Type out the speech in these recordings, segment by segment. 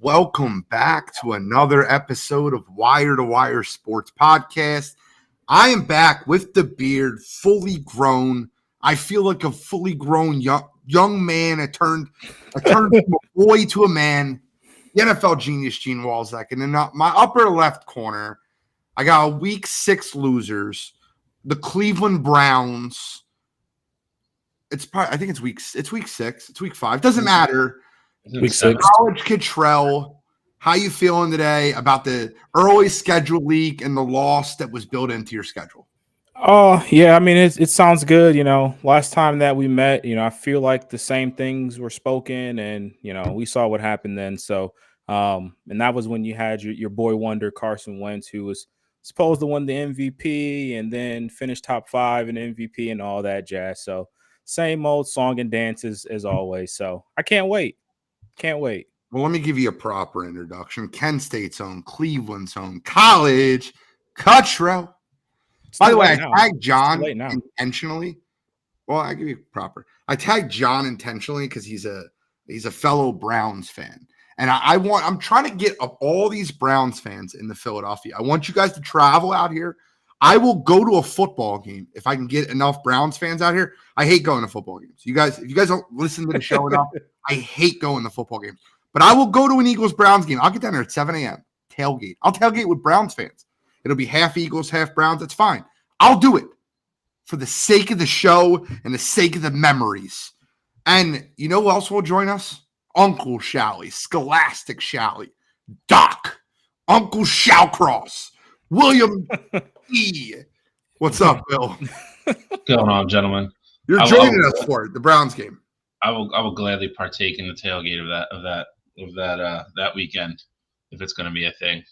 Welcome back to another episode of Wire2Wire Sports Podcast. I am back with the beard, fully grown. I feel like a fully grown young man. I turned from a boy to a man. The NFL genius Gene Walzak. And in my upper left corner, I got a week 6 losers, the Cleveland Browns. I think it's week 6. It's week 5. Doesn't matter. Week 6. College Kittrell, how you feeling today about the early schedule leak and the loss that was built into your schedule? Oh, yeah. I mean, it sounds good. Last time that we met, I feel like the same things were spoken and, we saw what happened then. So, and that was when you had your boy wonder, Carson Wentz, who was supposed to win the MVP and then finish top 5 in MVP and all that jazz. So same old song and dances as always. So I can't wait. Can't wait. Well, let me give you a proper introduction. Kent State's own, Cleveland's own, College Cuttrell. By the way, I tagged John intentionally. Well, I give you proper. I tagged John intentionally because he's a fellow Browns fan, and I'm trying to get up all these Browns fans in the Philadelphia. I want you guys to travel out here. I will go to a football game if I can get enough Browns fans out here. I hate going to football games. If you guys don't listen to the show enough, I hate going to football games. But I will go to an Eagles-Browns game. I'll get down there at 7 a.m. Tailgate. I'll tailgate with Browns fans. It'll be half Eagles, half Browns. That's fine. I'll do it for the sake of the show and the sake of the memories. And you know who else will join us? Uncle Shally, Scholastic Shally, Doc, Uncle Shallcross, William E. What's up, Bill? What's going on, gentlemen? You're joining us for the Browns game. I will gladly partake in the tailgate of that weekend if it's going to be a thing.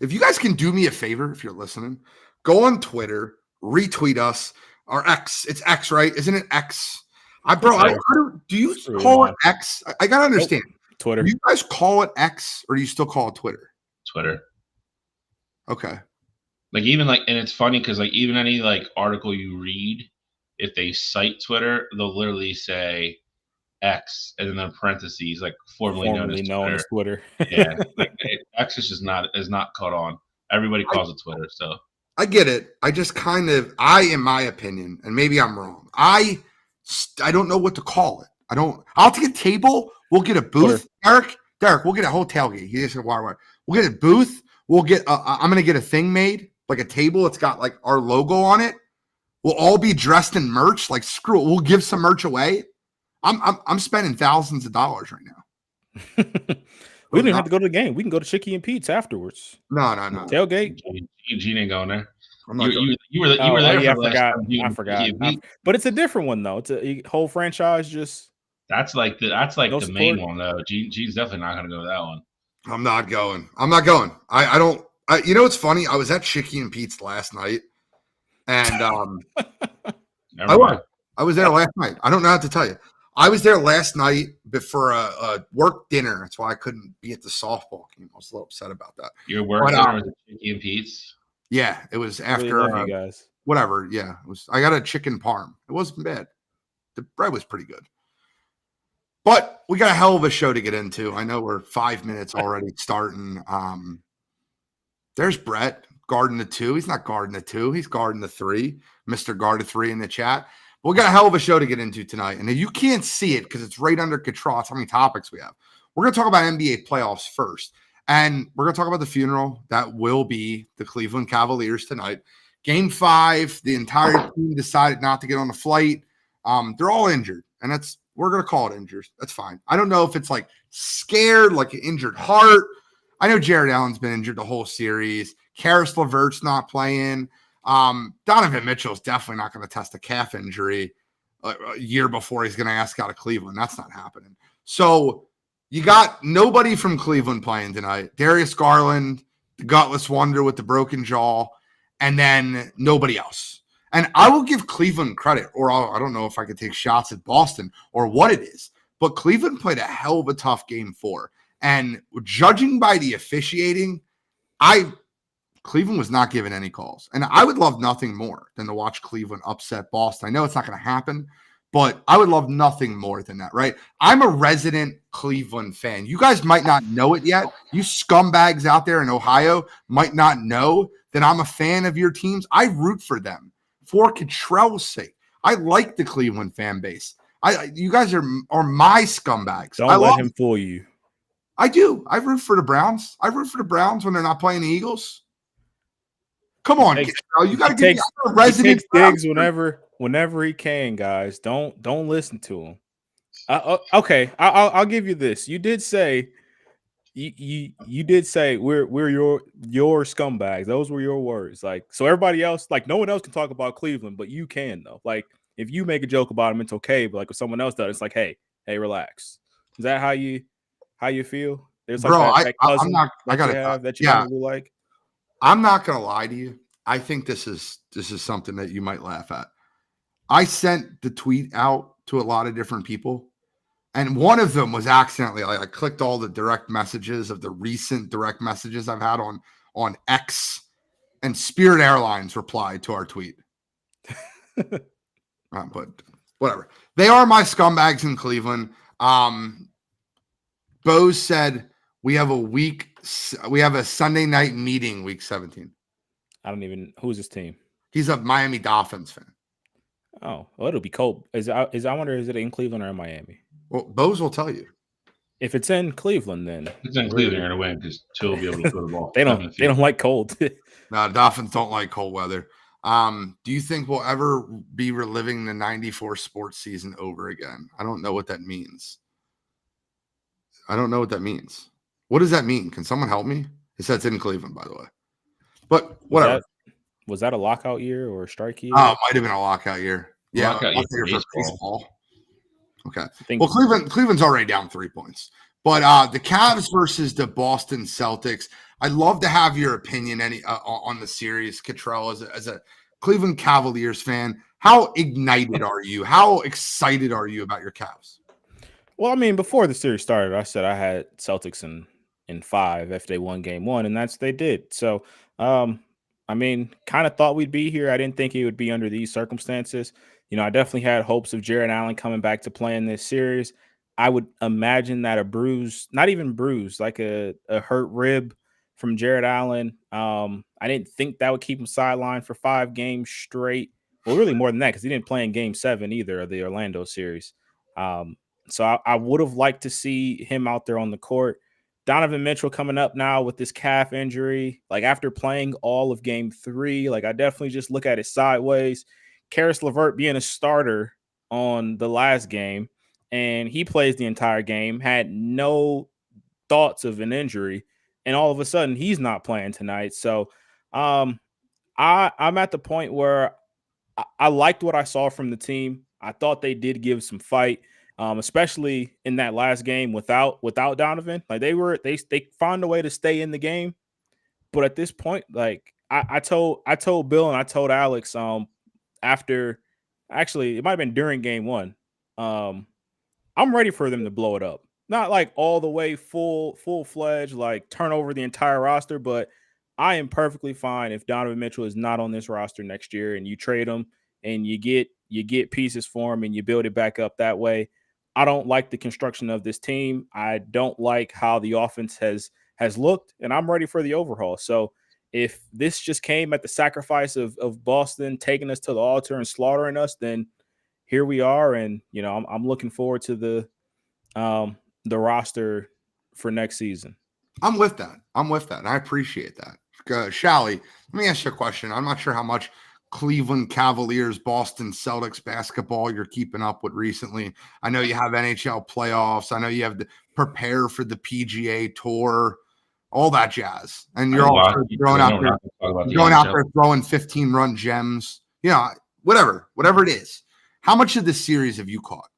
If you guys can do me a favor, if you're listening, go on Twitter, retweet us, or X. It's X, right? Isn't it X? Do you call it X? I gotta understand. Twitter. Do you guys call it X, or do you still call it Twitter? Twitter. Okay. And it's funny because even any article you read, if they cite Twitter, they'll literally say X and then in parentheses, formerly known as Twitter. Yeah, X is just not caught on. Everybody calls it Twitter, so I get it. I just in my opinion, and maybe I'm wrong. I don't know what to call it. I'll take a table. We'll get a booth. Twitter. Derek, we'll get a whole tailgate. He just said, "Wire. We'll get a booth. We'll get. I'm gonna get a thing made, like a table. It's got our logo on it. We'll all be dressed in merch. Screw it. We'll give some merch away. I'm spending thousands of dollars right now. We don't even have to go to the game. We can go to Chicky and Pete's afterwards. No. Tailgate. Gene ain't going there. You were there. Yeah, I forgot. But it's a different one though. It's a whole franchise. Just that's the main one though. Gene's definitely not going to go to that one. I'm not going. I don't. You know what's funny? I was at Chicky and Pete's last night. And I was there last night. I don't know how to tell you. I was there last night before a work dinner. That's why I couldn't be at the softball game. I was a little upset about that. Your work dinner was at Chicky and Pete's? Yeah, it was after you guys. Whatever. Yeah, it was. I got a chicken parm. It wasn't bad. The bread was pretty good. But we got a hell of a show to get into. I know we're 5 minutes already starting. There's Brett. Guarding the 2. He's not guarding the 2. He's guarding the 3. Mr. Guard 3 in the chat. But we got a hell of a show to get into tonight. And if you can't see it because it's right under control, that's how many topics we have. We're going to talk about NBA playoffs first. And we're going to talk about the funeral that will be the Cleveland Cavaliers tonight. Game 5, the entire team decided not to get on the flight. They're all injured. And we're going to call it injured. That's fine. I don't know if it's scared, like an injured heart. I know Jared Allen's been injured the whole series. Karis LeVert's not playing. Donovan Mitchell's definitely not going to test a calf injury a year before he's going to ask out of Cleveland. That's not happening. So you got nobody from Cleveland playing tonight. Darius Garland, the gutless wonder with the broken jaw, and then nobody else. And I will give Cleveland credit, or I don't know if I could take shots at Boston or what it is, but Cleveland played a hell of a tough game 4. And judging by the officiating, Cleveland was not given any calls. And I would love nothing more than to watch Cleveland upset Boston. I know it's not going to happen, but I would love nothing more than that, right? I'm a resident Cleveland fan. You guys might not know it yet. You scumbags out there in Ohio might not know that I'm a fan of your teams. I root for them for Cottrell's sake. I like the Cleveland fan base. You guys are my scumbags. Don't let him fool you. I do. I root for the Browns. I root for the Browns when they're not playing the Eagles. Come on, you got to give me a resident. He takes digs whenever he can, guys. Don't listen to him. Okay, I'll give you this. You did say you did say we're your scumbags. Those were your words. Like, so everybody else, like, no one else can talk about Cleveland, but you can though. Like, if you make a joke about them, it's okay. But like if someone else does, it's like, hey, relax. Is that how you feel? There's like that cousin that you don't really like. I'm not gonna lie to you. I think this is something that you might laugh at. I sent the tweet out to a lot of different people, and one of them was accidentally, I clicked all the direct messages of the recent direct messages I've had on X, and Spirit Airlines replied to our tweet. But whatever. They are my scumbags in Cleveland. Bose said we have a Sunday night meeting week 17. Who's his team? He's a Miami Dolphins fan. Oh, well, it'll be cold. I wonder, is it in Cleveland or in Miami? Well, Bose will tell you. If it's in Cleveland, then it's in Cleveland, you're gonna win because Till will be able to throw the ball. They don't like cold. No, Dolphins don't like cold weather. Do you think we'll ever be reliving the 94 sports season over again? I don't know what that means. What does that mean? Can someone help me? It says it's in Cleveland, by the way. But whatever. Was that a lockout year or a strike year? Oh, it might have been a lockout year. Yeah, lockout year for baseball. Okay. Well, Cleveland's already down 3 points. But the Cavs versus the Boston Celtics, I'd love to have your opinion on the series, Cottrell, as a Cleveland Cavaliers fan. How ignited are you? How excited are you about your Cavs? Well, I mean, before the series started, I said I had Celtics in 5 if they won game 1, and that's what they did. So, I mean, kind of thought we'd be here. I didn't think it would be under these circumstances. You know, I definitely had hopes of Jarrett Allen coming back to play in this series. I would imagine that a bruise, not even bruise, like a hurt rib from Jarrett Allen. I didn't think that would keep him sidelined for 5 games straight. Well, really more than that, because he didn't play in game 7 either of the Orlando series. So I would have liked to see him out there on the court. Donovan Mitchell coming up now with this calf injury, like after playing all of game 3, like I definitely just look at it sideways. Karis LeVert being a starter on the last game, and he plays the entire game, had no thoughts of an injury, and all of a sudden he's not playing tonight. So I'm at the point where I liked what I saw from the team. I thought they did give some fight. Especially in that last game without Donovan, like they found a way to stay in the game. But at this point, like I told Bill and I told Alex, after actually it might have been during game 1, I'm ready for them to blow it up. Not like all the way full-fledged, like turn over the entire roster, but I am perfectly fine if Donovan Mitchell is not on this roster next year and you trade him and you get pieces for him and you build it back up that way. I don't like the construction of this team. I don't like how the offense has looked, and I'm ready for the overhaul. So if this just came at the sacrifice of Boston taking us to the altar and slaughtering us, then here we are. And, you know, I'm looking forward to the roster for next season. I'm with that. And I appreciate that. Shally, let me ask you a question. I'm not sure how much Cleveland Cavaliers, Boston Celtics basketball you're keeping up with recently. I know you have NHL playoffs. I know you have to prepare for the PGA Tour, all that jazz. And you're also going out there throwing 15-run gems. You know, whatever it is. How much of this series have you caught?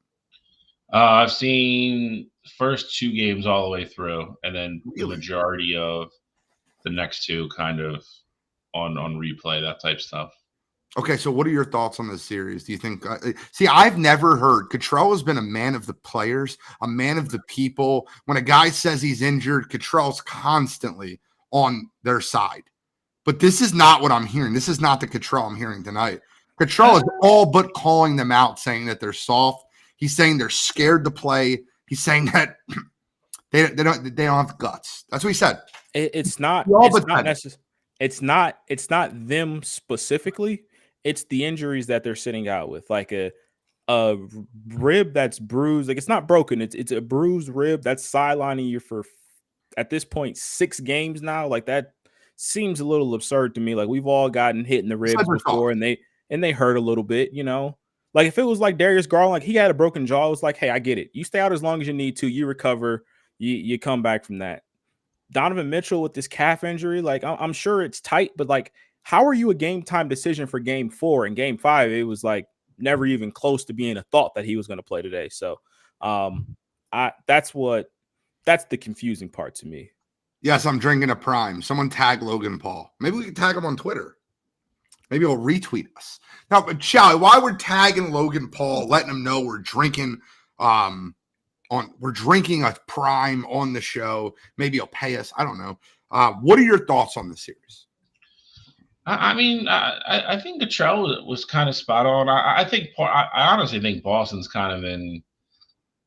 I've seen first 2 games all the way through, and then the majority of the next 2 kind of on replay, that type of stuff. Okay, so what are your thoughts on this series? Do you think see, I've never heard Cottrell has been a man of the players, a man of the people. When a guy says he's injured, Cottrell's constantly on their side. But this is not what I'm hearing. This is not the Cottrell I'm hearing tonight. Cottrell is all but calling them out, saying that they're soft. He's saying they're scared to play. He's saying that they don't have guts. That's what he said. It's not them specifically. It's the injuries that they're sitting out with, like a rib that's bruised. Like, it's not broken. It's a bruised rib that's sidelining you for, at this point, 6 games now. Like, that seems a little absurd to me. Like, we've all gotten hit in the ribs before, and they hurt a little bit, you know. Like, if it was like Darius Garland, like he had a broken jaw, it was like, hey, I get it. You stay out as long as you need to. You recover. You come back from that. Donovan Mitchell with this calf injury, like, I'm sure it's tight, but like, how are you a game time decision for game 4 and game 5? It was like never even close to being a thought that he was going to play today. So that's the confusing part to me. Yes, I'm drinking a Prime. Someone tag Logan Paul. Maybe we can tag him on Twitter. Maybe he'll retweet us. Now, but Chow, why we're tagging Logan Paul, letting him know we're drinking we're drinking a Prime on the show. Maybe he'll pay us. I don't know. What are your thoughts on the series? I mean, I think Cottrell was kind of spot on. I honestly think Boston's kind of in,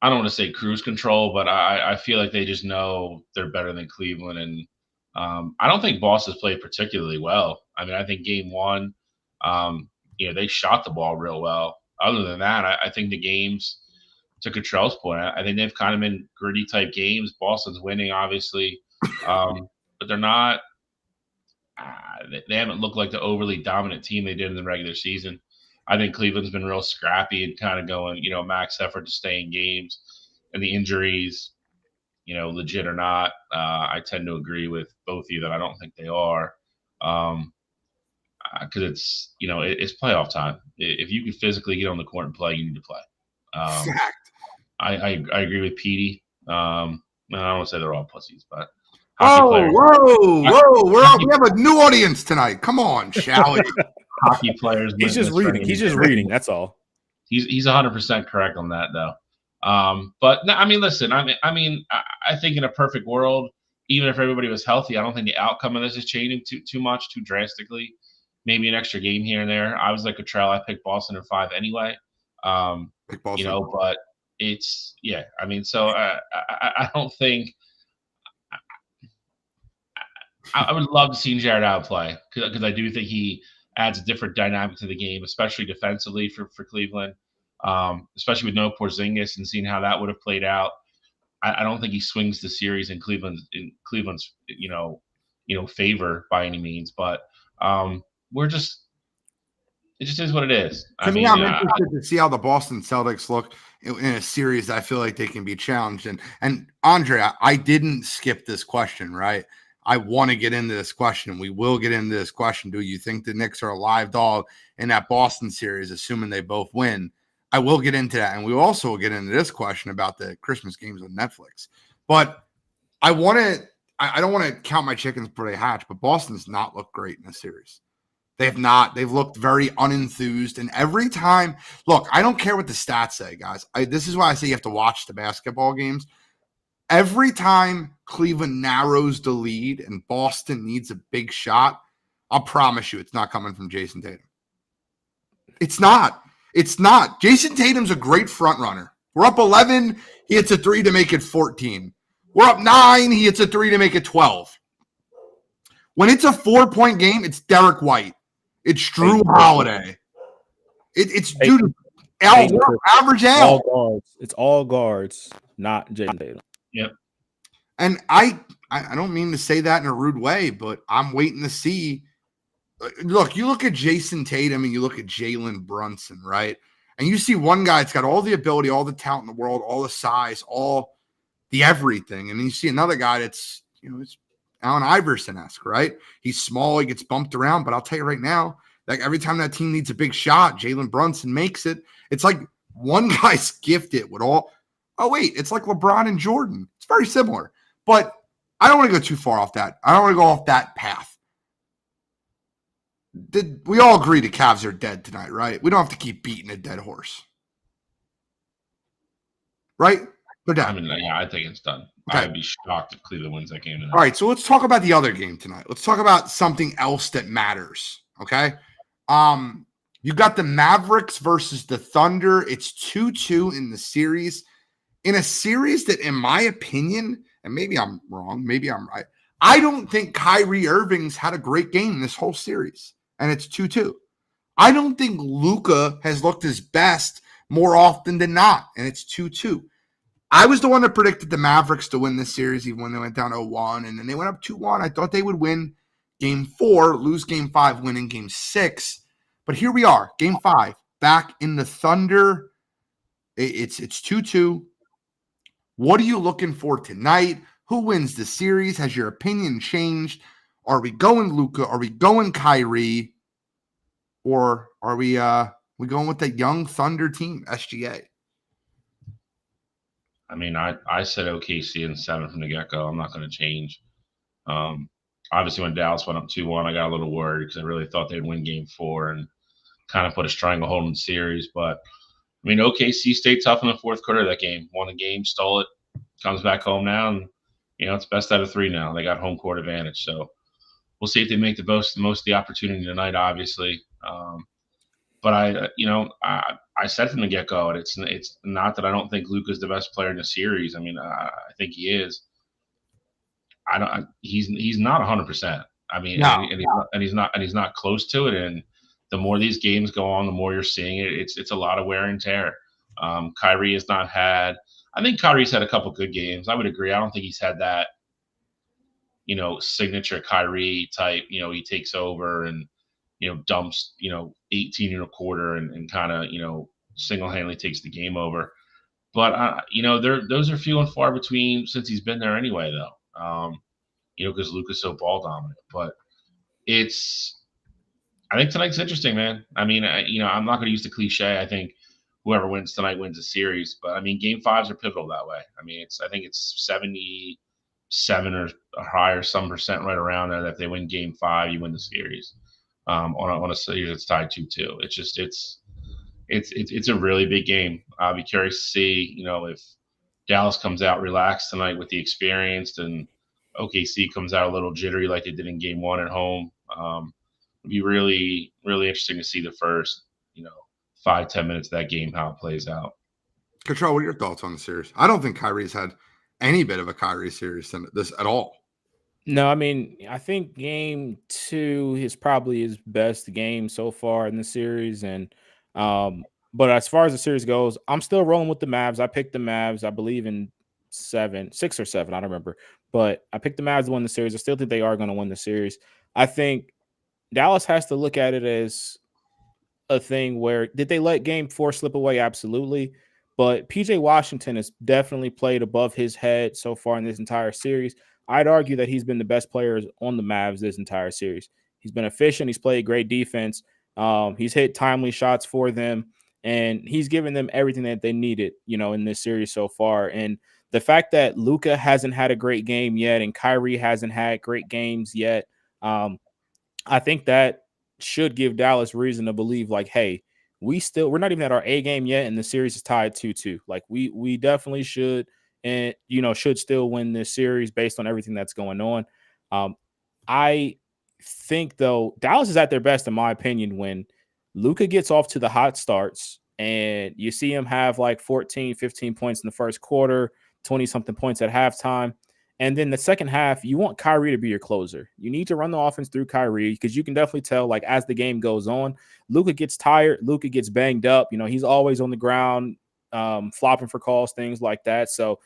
I don't want to say cruise control, but I feel like they just know they're better than Cleveland. And I don't think Boston's played particularly well. I mean, I think game 1, they shot the ball real well. Other than that, I think the games, to Cottrell's point, I think they've kind of been gritty type games. Boston's winning, obviously, but they're not. They haven't looked like the overly dominant team they did in the regular season. I think Cleveland's been real scrappy and kind of going, max effort to stay in games. And the injuries, legit or not, I tend to agree with both of you that I don't think they are. Because it's playoff time. If you can physically get on the court and play, you need to play. Fact. I agree with Petey. I don't want to say they're all pussies, but whoa! We have a new audience tonight. Come on, shall we? Hockey players. He's just reading. He's just reading. That's all. He's 100% correct on that, though. But no, I mean, listen. I think in a perfect world, even if everybody was healthy, I don't think the outcome of this is changing too much, too drastically. Maybe an extra game here and there. I was like Cottrell. I picked Boston in 5 anyway. But it's I mean, so I don't think. I would love to see Jared Allen play because I do think he adds a different dynamic to the game, especially defensively for Cleveland, especially with no Porzingis and seeing how that would have played out. I don't think he swings the series in Cleveland's favor by any means, but it just is what it is. I'm interested to see how the Boston Celtics look in a series that I feel like they can be challenged. And Andre, I didn't skip this question, right? I want to get into this question. We will get into this question. Do you think the Knicks are a live dog in that Boston series, assuming they both win? I will get into that. And we also will get into this question about the Christmas games on Netflix. But I don't want to count my chickens before they hatch, but Boston's not looked great in this series. They have not. They've looked very unenthused. And every time, look, I don't care what the stats say, guys. This is why I say you have to watch the basketball games. Every time Cleveland narrows the lead and Boston needs a big shot, I'll promise you it's not coming from Jason Tatum. It's not. It's not. Jason Tatum's a great front runner. We're up 11. He hits a 3 to make it 14. We're up 9. He hits a 3 to make it 12. When it's a 4-point game, it's Derek White. It's Drew Holiday. It's due to average Al. It's all guards, not Jason Tatum. Yep. And I don't mean to say that in a rude way, but I'm waiting to see. Look, you look at Jason Tatum and you look at Jalen Brunson, right? And you see one guy that's got all the ability, all the talent in the world, all the size, all the everything. And then you see another guy that's, it's Allen Iverson-esque, right? He's small, he gets bumped around, but I'll tell you right now, like every time that team needs a big shot, Jalen Brunson makes it. It's like one guy's gifted with all. Oh, wait, it's like LeBron and Jordan. It's very similar. But I don't want to go too far off that. I don't want to go off that path. We all agree the Cavs are dead tonight, right? We don't have to keep beating a dead horse. Right? They're dead. I mean, I think it's done. Okay. I'd be shocked if Cleveland wins that game tonight. All right, so let's talk about the other game tonight. Let's talk about something else that matters, okay? You got the Mavericks versus the Thunder. It's 2-2 in the series. In a series that, in my opinion, and maybe I'm wrong, maybe I'm right, I don't think Kyrie Irving's had a great game this whole series, and it's 2-2. I don't think Luka has looked his best more often than not, and it's 2-2. I was the one that predicted the Mavericks to win this series even when they went down 0-1, and then they went up 2-1. I thought they would win Game 4, lose Game 5, win in Game 6. But here we are, Game 5, back in the Thunder. It's 2-2. What are you looking for tonight? Who wins the series? Has your opinion changed? Are we going Luka? Are we going Kyrie? Or are we going with the young Thunder team, SGA? I mean, I said OKC in 7 from the get-go. I'm not going to change. Obviously, when Dallas went up 2-1, I got a little worried because I really thought they'd win Game 4 and kind of put a stranglehold in the series. But, I mean, OKC stayed tough in the fourth quarter of that game. Won the game, stole it, comes back home now, and, it's best out of 3 now. They got home court advantage. So we'll see if they make the most of the opportunity tonight, obviously. But I said from the get-go, it's not that I don't think Luka's the best player in the series. I mean, I think he is. He's not 100%. I mean, no. and he's not close to it. And the more these games go on, the more you're seeing it. It's a lot of wear and tear. Kyrie has not had. I think Kyrie's had a couple good games. I would agree. I don't think he's had that, signature Kyrie type. He takes over and dumps 18 and a quarter and kind of single-handedly takes the game over. But those are few and far between since he's been there anyway, though. Because Luka's so ball dominant. But I think tonight's interesting, man. I mean, I'm not going to use the cliche. I think whoever wins tonight wins the series. But I mean, Game 5s are pivotal that way. I mean, I think it's 77 or higher, some percent right around there. That if they win Game 5, you win the series. On a series that's tied 2-2. It's a really big game. I'll be curious to see, if Dallas comes out relaxed tonight with the experience and OKC comes out a little jittery like they did in Game 1 at home. It'd be really, really interesting to see the first, 5-10 minutes of that game, how it plays out. Control, what are your thoughts on the series? I don't think Kyrie's had any bit of a Kyrie series than this at all. No, I mean, I think Game 2 is probably his best game so far in the series. And but as far as the series goes, I'm still rolling with the Mavs. I picked the Mavs, I believe, in 6 or 7. I don't remember. But I picked the Mavs to win the series. I still think they are going to win the series. I think Dallas has to look at it as a thing where did they let Game 4 slip away? Absolutely. But PJ Washington has definitely played above his head so far in this entire series. I'd argue that he's been the best player on the Mavs this entire series. He's been efficient. He's played great defense. He's hit timely shots for them, and he's given them everything that they needed, in this series so far. And the fact that Luka hasn't had a great game yet and Kyrie hasn't had great games yet, I think that should give Dallas reason to believe, like, hey, we're not even at our A game yet, and the series is tied 2-2. Like, we definitely should – and should still win this series based on everything that's going on. I think, though, Dallas is at their best, in my opinion, when Luka gets off to the hot starts and you see him have like 14, 15 points in the first quarter, 20-something points at halftime. And then the second half, you want Kyrie to be your closer. You need to run the offense through Kyrie because you can definitely tell, like, as the game goes on, Luka gets tired, Luka gets banged up. He's always on the ground, flopping for calls, things like that. So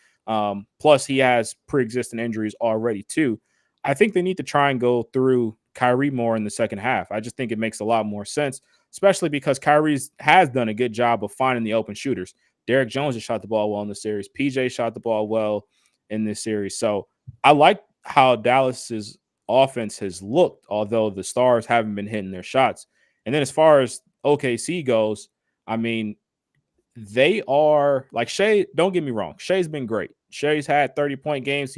plus he has pre-existing injuries already too. I think they need to try and go through Kyrie more in the second half. I just think it makes a lot more sense, especially because Kyrie has done a good job of finding the open shooters. Derek Jones has shot the ball well in the series. PJ shot the ball well in this series. So I like how Dallas's offense has looked, although the stars haven't been hitting their shots. And then as far as OKC goes, I mean, they are like Shea. Don't get me wrong. Shea's been great. Shea's had 30-point games.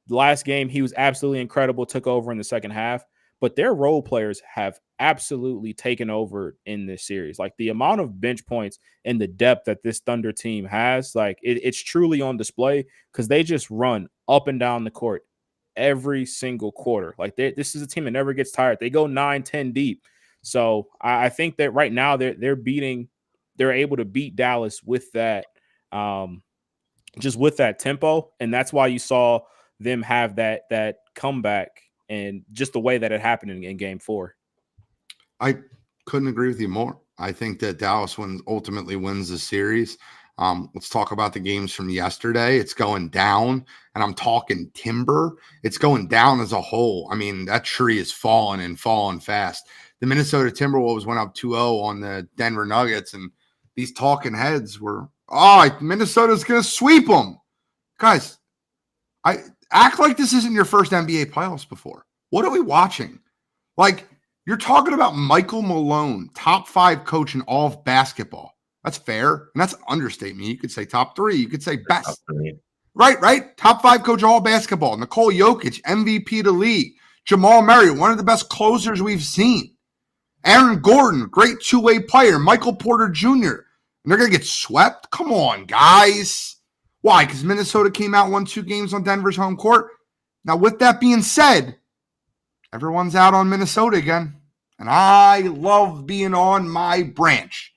Last game, he was absolutely incredible, took over in the second half. But their role players have absolutely taken over in this series. Like, the amount of bench points and the depth that this Thunder team has, like, it's truly on display because they just run up and down the court every single quarter. Like, this is a team that never gets tired. They go 9-10 deep. So I think that right now they're able to beat Dallas with that, just with that tempo, and that's why you saw them have that comeback and just the way that it happened in Game 4. I couldn't agree with you more. I think that Dallas ultimately wins the series. Let's talk about the games from yesterday. It's going down, and I'm talking timber. It's going down as a whole. I mean, that tree is falling and falling fast. The Minnesota Timberwolves went up 2-0 on the Denver Nuggets, and these talking heads were, Minnesota's going to sweep them. Guys, I act like this isn't your first NBA playoffs before. What are we watching? Like, you're talking about Michael Malone, top 5 coach in all of basketball. That's fair. And that's an understatement. You could say top 3. You could say best. Right. Top 5 coach all basketball. Nikola Jokic, MVP of the league. Jamal Murray, one of the best closers we've seen. Aaron Gordon, great two-way player. Michael Porter Jr. And they're going to get swept? Come on, guys. Why? Because Minnesota came out, won 2 games on Denver's home court. Now, with that being said, everyone's out on Minnesota again. And I love being on my branch.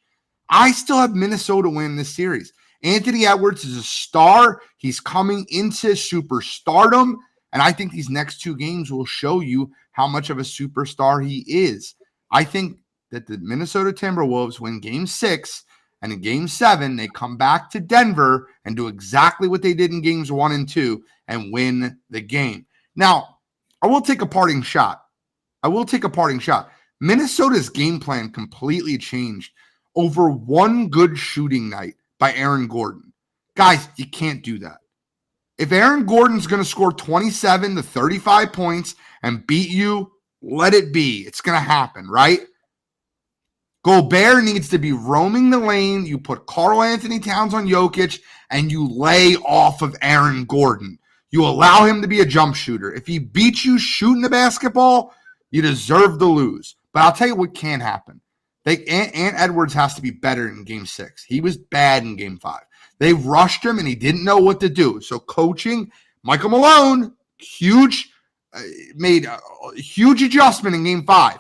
I still have Minnesota win this series. Anthony Edwards is a star. He's coming into superstardom. And I think these next 2 games will show you how much of a superstar he is. I think that the Minnesota Timberwolves win Game 6. And in Game 7, they come back to Denver and do exactly what they did in Games 1 and 2 and win the game. Now, I will take a parting shot. Minnesota's game plan completely changed over one good shooting night by Aaron Gordon. Guys, you can't do that. If Aaron Gordon's going to score 27 to 35 points and beat you, let it be. It's going to happen, right? Gobert needs to be roaming the lane. You put Karl Anthony Towns on Jokic, and you lay off of Aaron Gordon. You allow him to be a jump shooter. If he beats you shooting the basketball, you deserve to lose. But I'll tell you what can happen. Ant Edwards has to be better in Game 6. He was bad in Game 5. They rushed him, and he didn't know what to do. So coaching, Michael Malone, made a huge adjustment in Game 5,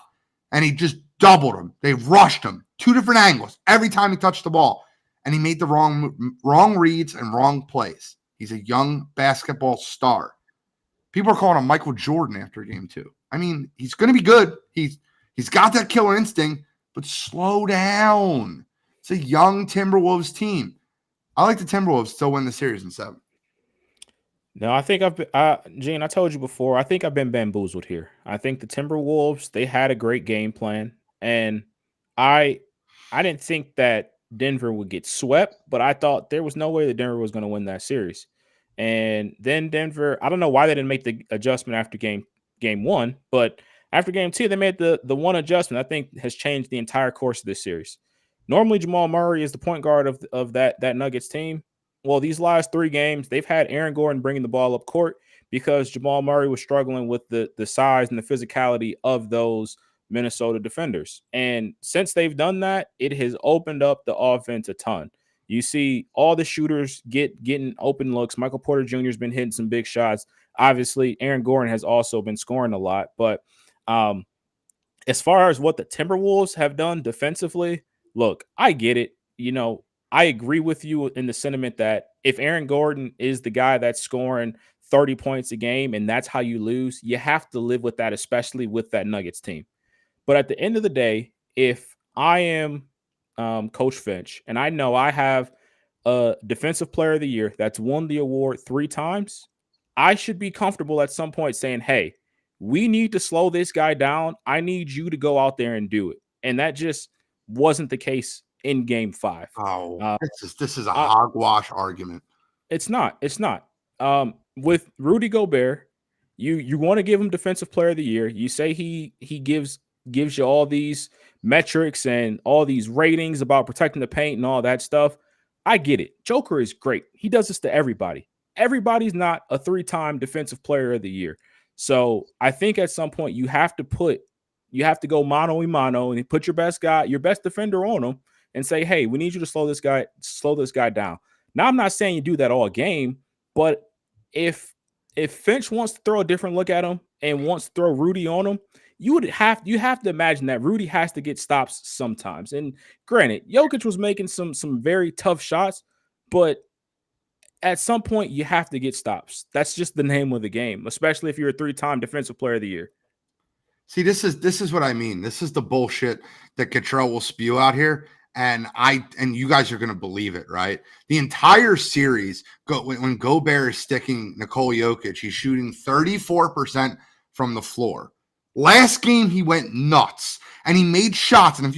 and he just doubled him. They rushed him. 2 different angles every time he touched the ball, and he made the wrong reads and wrong plays. He's a young basketball star. People are calling him Michael Jordan after Game 2. I mean, he's going to be good. He's got that killer instinct, but slow down. It's a young Timberwolves team. I like the Timberwolves still win the series in 7. No, I think Gene, I told you before, I think I've been bamboozled here. I think the Timberwolves, they had a great game plan, and I didn't think that Denver would get swept, but I thought there was no way that Denver was going to win that series. And then Denver, I don't know why they didn't make the adjustment after game 1, but after Game 2, they made the one adjustment I think has changed the entire course of this series. Normally, Jamal Murray is the point guard of that Nuggets team. Well, these last 3 games, they've had Aaron Gordon bringing the ball up court because Jamal Murray was struggling with the size and the physicality of those Minnesota defenders. And since they've done that, it has opened up the offense a ton. You see all the shooters getting open looks. Michael Porter Jr. has been hitting some big shots. Obviously, Aaron Gordon has also been scoring a lot. But as far as what the Timberwolves have done defensively, look, I get it. I agree with you in the sentiment that if Aaron Gordon is the guy that's scoring 30 points a game and that's how you lose, you have to live with that, especially with that Nuggets team. But at the end of the day, if I am Coach Finch and I know I have a defensive player of the year that's won the award 3 times, I should be comfortable at some point saying, hey, we need to slow this guy down. I need you to go out there and do it. And that just wasn't the case in Game 5. Oh, this is a hogwash argument. It's not. With Rudy Gobert, you want to give him Defensive Player of the Year. You say he gives you all these metrics and all these ratings about protecting the paint and all that stuff. I get it. Joker is great. He does this to everybody. Everybody's not a 3-time Defensive Player of the Year. So I think at some point you have to go mano a mano and put your best defender on him and say, hey, we need you to slow this guy down. Now, I'm not saying you do that all game, but if Finch wants to throw a different look at him and wants to throw Rudy on him, you have to imagine that Rudy has to get stops sometimes. And granted, Jokic was making some very tough shots, but at some point you have to get stops. That's just the name of the game, especially if you're a 3-time defensive player of the year. See, this is what I mean. This is the bullshit that Cottrell will spew out here. And you guys are going to believe it, right? The entire series, when Gobert is sticking Nikola Jokic, he's shooting 34% from the floor. Last game, he went nuts, and he made shots. And if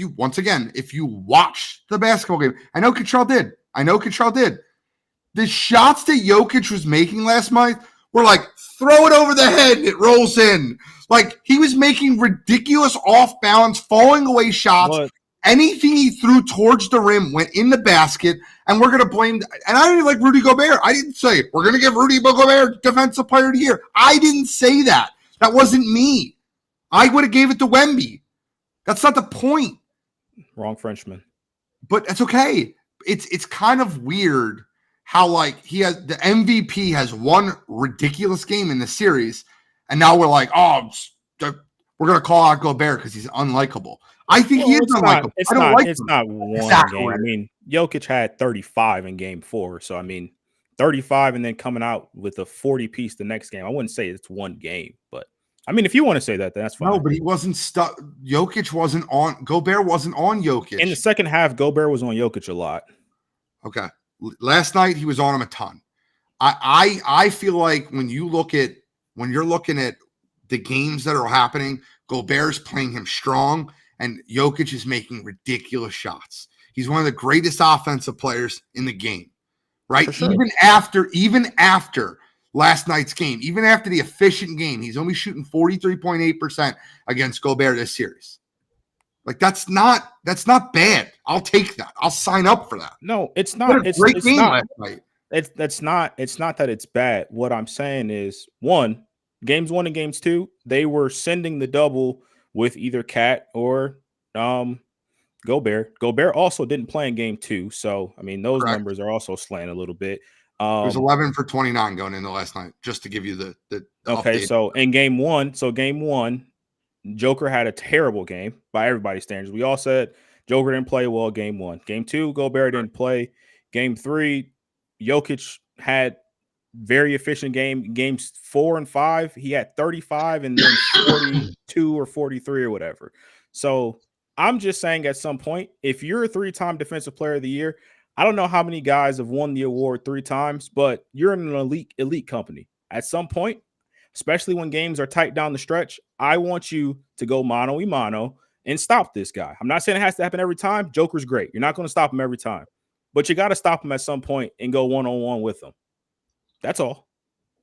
you watch the basketball game, I know Cottrell did. The shots that Jokic was making last night were like, throw it over the head, it rolls in. Like, he was making ridiculous off-balance, falling away shots. But anything he threw towards the rim went in the basket, and we're going to blame – and I didn't like Rudy Gobert. I didn't say, we're going to give Rudy Gobert Defensive Player of the Year. I didn't say that. That wasn't me. I would have gave it to Wemby. That's not the point. Wrong Frenchman. But that's okay. It's kind of weird how, like, he has – the MVP has one ridiculous game in the series, and now we're like, oh, we're going to call out Gobert because he's unlikable. I think he is unlikable. It's not one game. I mean, Jokic had 35 in game 4. So, I mean, 35 and then coming out with a 40-piece the next game. I wouldn't say it's one game. But, I mean, if you want to say that, then that's fine. No, but he wasn't stuck. Jokic wasn't on – Gobert wasn't on Jokic. In the second half, Gobert was on Jokic a lot. Okay. Last night, he was on him a ton. I feel like when you're looking at the games that are happening, Gobert's playing him strong, and Jokic is making ridiculous shots. He's one of the greatest offensive players in the game, right? Sure. Even after last night's game, even after the efficient game, he's only shooting 43.8% against Gobert this series. Like, that's not bad. I'll take that. I'll sign up for that. No, it's not. It's great game last night. It's not that it's bad. What I'm saying is, games 1 and games 2, they were sending the double with either Cat or Gobert. Gobert also didn't play in game 2, so I mean those Correct. numbers are also slanted a little bit. It was 11 for 29 going into last night, just to give you the okay. update. So in game 1, Joker had a terrible game by everybody's standards. We all said Joker didn't play well game 1. Game 2, Gobert didn't play. Game 3, Jokic had very efficient game. Games 4 and 5, he had 35 and then 42 or 43 or whatever. So I'm just saying, at some point, if you're a 3-time defensive player of the year, I don't know how many guys have won the award 3 times, but you're in an elite company. At some point, especially when games are tight down the stretch, I want you to go mano-a-mano and stop this guy. I'm not saying it has to happen every time. Joker's great. You're not going to stop him every time, but you got to stop him at some point and go one-on-one with him. That's all.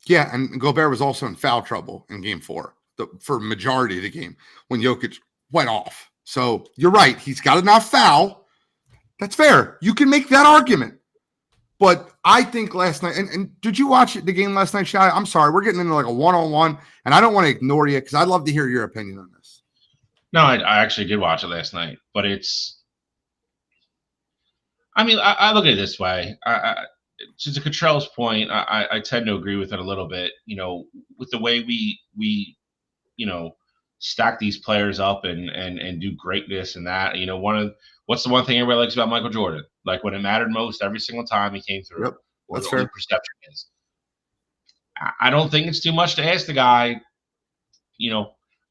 Yeah, and Gobert was also in foul trouble in game 4 for majority of the game when Jokic went off. So you're right. He's got to not foul. That's fair. You can make that argument. But I think last night, and did you watch the game last night, Shai? I'm sorry. We're getting into like a one-on-one, and I don't want to ignore you because I'd love to hear your opinion on this. No, I actually did watch it last night, but I look at it this way. To Cottrell's point, I tend to agree with it a little bit, with the way we stack these players up and do greatness and that, what's the one thing everybody likes about Michael Jordan? Like, when it mattered most, every single time he came through, Yep, what the perception is. I don't think it's too much to ask the guy,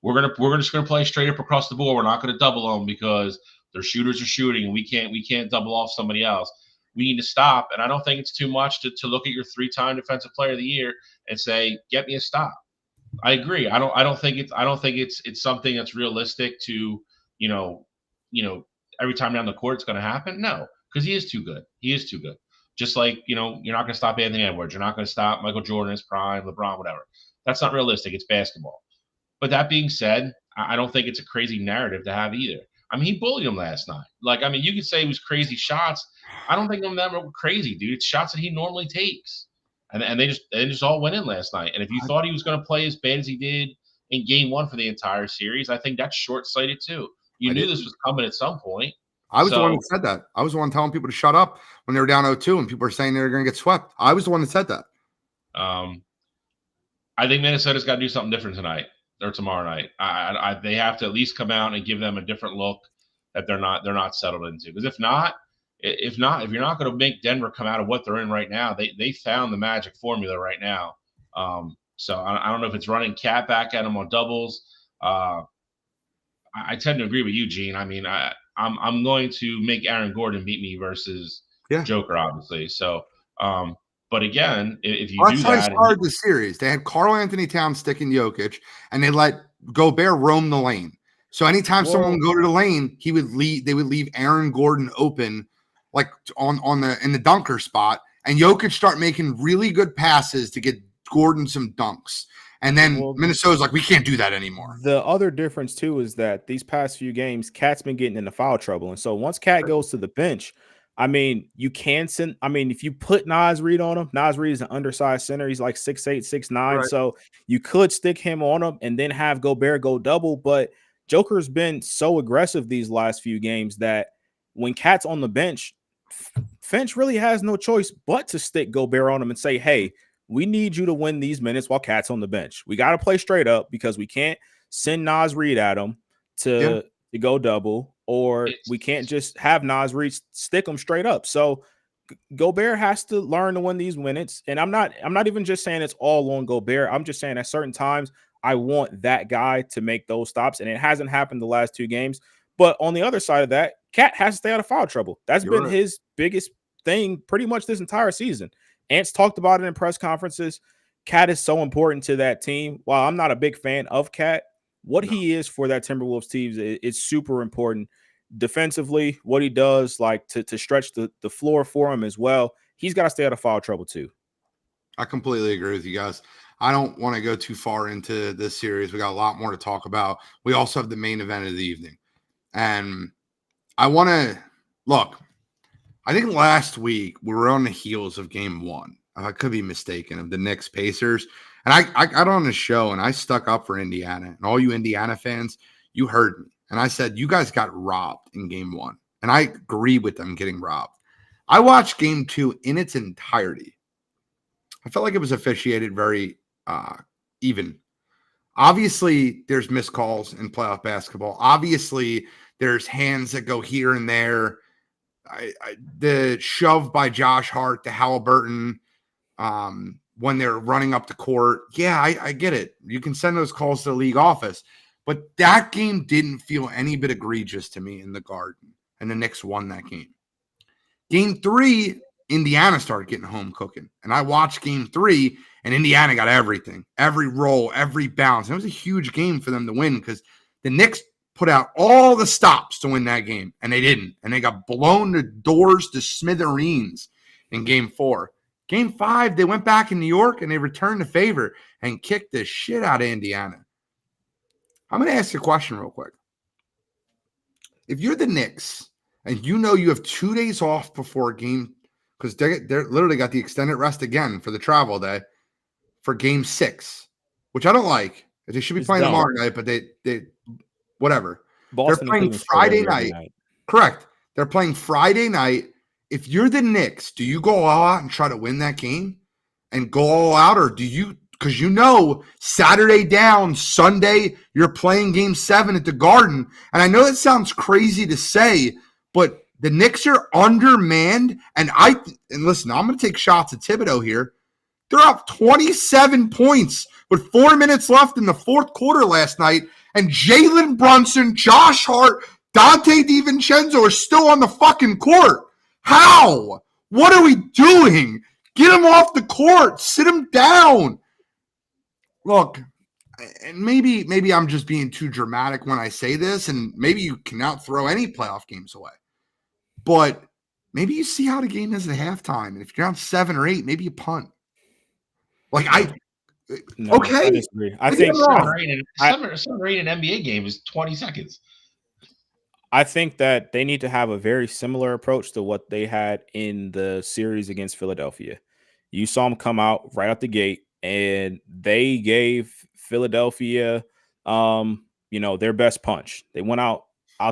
we're just gonna play straight up across the board. We're not gonna double them because their shooters are shooting and we can't double off somebody else. We need to stop. And I don't think it's too much to look at your 3-time defensive player of the year and say, get me a stop. I agree. I don't think it's something that's realistic to, every time down the court it's going to happen. No, because he is too good. Just like, you're not going to stop Anthony Edwards. You're not going to stop Michael Jordan in his prime, LeBron, whatever. That's not realistic. It's basketball. But that being said, I don't think it's a crazy narrative to have either. I mean, he bullied him last night. You could say it was crazy shots. I don't think them were crazy, dude. It's shots that he normally takes. And they just all went in last night. And if you thought he was going to play as bad as he did in game 1 for the entire series, I think that's short-sighted too. You knew this was coming at some point. I was the one that said that. I was the one telling people to shut up when they were down 0-2 and people were saying they were going to get swept. I was the one that said that. I think Minnesota's got to do something different tonight. tomorrow night. They have to at least come out and give them a different look that they're not settled into. Because if you're not going to make Denver come out of what they're in right now, they found the magic formula right now. So I don't know if it's running Cat back at them on doubles. I tend to agree with you, Gene. I mean, I'm going to make Aaron Gordon beat me versus Joker, obviously. So, but again, if you do that's how that, they started the series. They had Karl Anthony Towns sticking Jokic, and they let Gobert roam the lane. So anytime someone would go to the lane, they would leave Aaron Gordon open, like in the dunker spot, and Jokic start making really good passes to get Gordon some dunks. And then Minnesota's like, we can't do that anymore. The other difference, too, is that these past few games, Cat's been getting into foul trouble. And so once Cat goes to the bench, I mean, you can send – I mean, if you put Naz Reid on him, Naz Reid is an undersized center. He's like 6'8", 6'9". Right. So you could stick him on him and then have Gobert go double. But Joker's been so aggressive these last few games that when Cat's on the bench, Finch really has no choice but to stick Gobert on him and say, hey, we need you to win these minutes while Cat's on the bench. We got to play straight up because we can't send Naz Reid at him to go double, or we can't just have Naz Reid stick him straight up. So Gobert has to learn to win these minutes. And I'm not even just saying it's all on Gobert. I'm just saying at certain times I want that guy to make those stops, and it hasn't happened the last two games. But on the other side of that, Cat has to stay out of foul trouble. That's been his biggest thing pretty much this entire season. Ants talked about it in press conferences. Cat is so important to that team. While I'm not a big fan of Cat, what he is for that Timberwolves team is super important. Defensively, what he does, like to stretch the floor for him as well, he's got to stay out of foul trouble too. I completely agree with you guys. I don't want to go too far into this series. We got a lot more to talk about. We also have the main event of the evening. And I want to look. I think last week we were on the heels of game one. I could be mistaken, of the Knicks Pacers. And I got on the show and I stuck up for Indiana. And all you Indiana fans, you heard me. And I said, you guys got robbed in game one. And I agree with them getting robbed. I watched game two in its entirety. I felt like it was officiated very even. Obviously, there's missed calls in playoff basketball. Obviously, there's hands that go here and there. The shove by Josh Hart to Halliburton when they're running up the court. Yeah, I get it. You can send those calls to the league office. But that game didn't feel any bit egregious to me in the Garden. And the Knicks won that game. Game three, Indiana started getting home cooking. And I watched game three, and Indiana got everything. Every roll, every bounce. And it was a huge game for them to win because the Knicks put out all the stops to win that game, and they didn't. And they got blown the doors to smithereens in game four. Game five, they went back in New York, and they returned the favor and kicked the shit out of Indiana. I'm going to ask you a question real quick. If you're the Knicks and you know you have 2 days off before a game, because they're literally got the extended rest again for the travel day for game six, which I don't like. They should be playing tomorrow night, but they whatever. Boston, they're playing Friday night. Correct. They're playing Friday night. If you're the Knicks, do you go all out and try to win that game and go all out, or do you? Because you know Saturday down, Sunday, you're playing game 7 at the Garden. And I know it sounds crazy to say, but the Knicks are undermanned. And listen, I'm going to take shots at Thibodeau here. They're up 27 points with 4 minutes left in the fourth quarter last night. And Jalen Brunson, Josh Hart, Dante DiVincenzo are still on the fucking court. How? What are we doing? Get him off the court. Sit him down. Look, and maybe I'm just being too dramatic when I say this, and maybe you cannot throw any playoff games away. But maybe you see how the game is at halftime, and if you're down 7 or 8, maybe you punt. Like okay. I disagree. I think summer rain in an NBA game is 20 seconds. I think that they need to have a very similar approach to what they had in the series against Philadelphia. You saw them come out right out the gate, and they gave Philadelphia, their best punch. They went out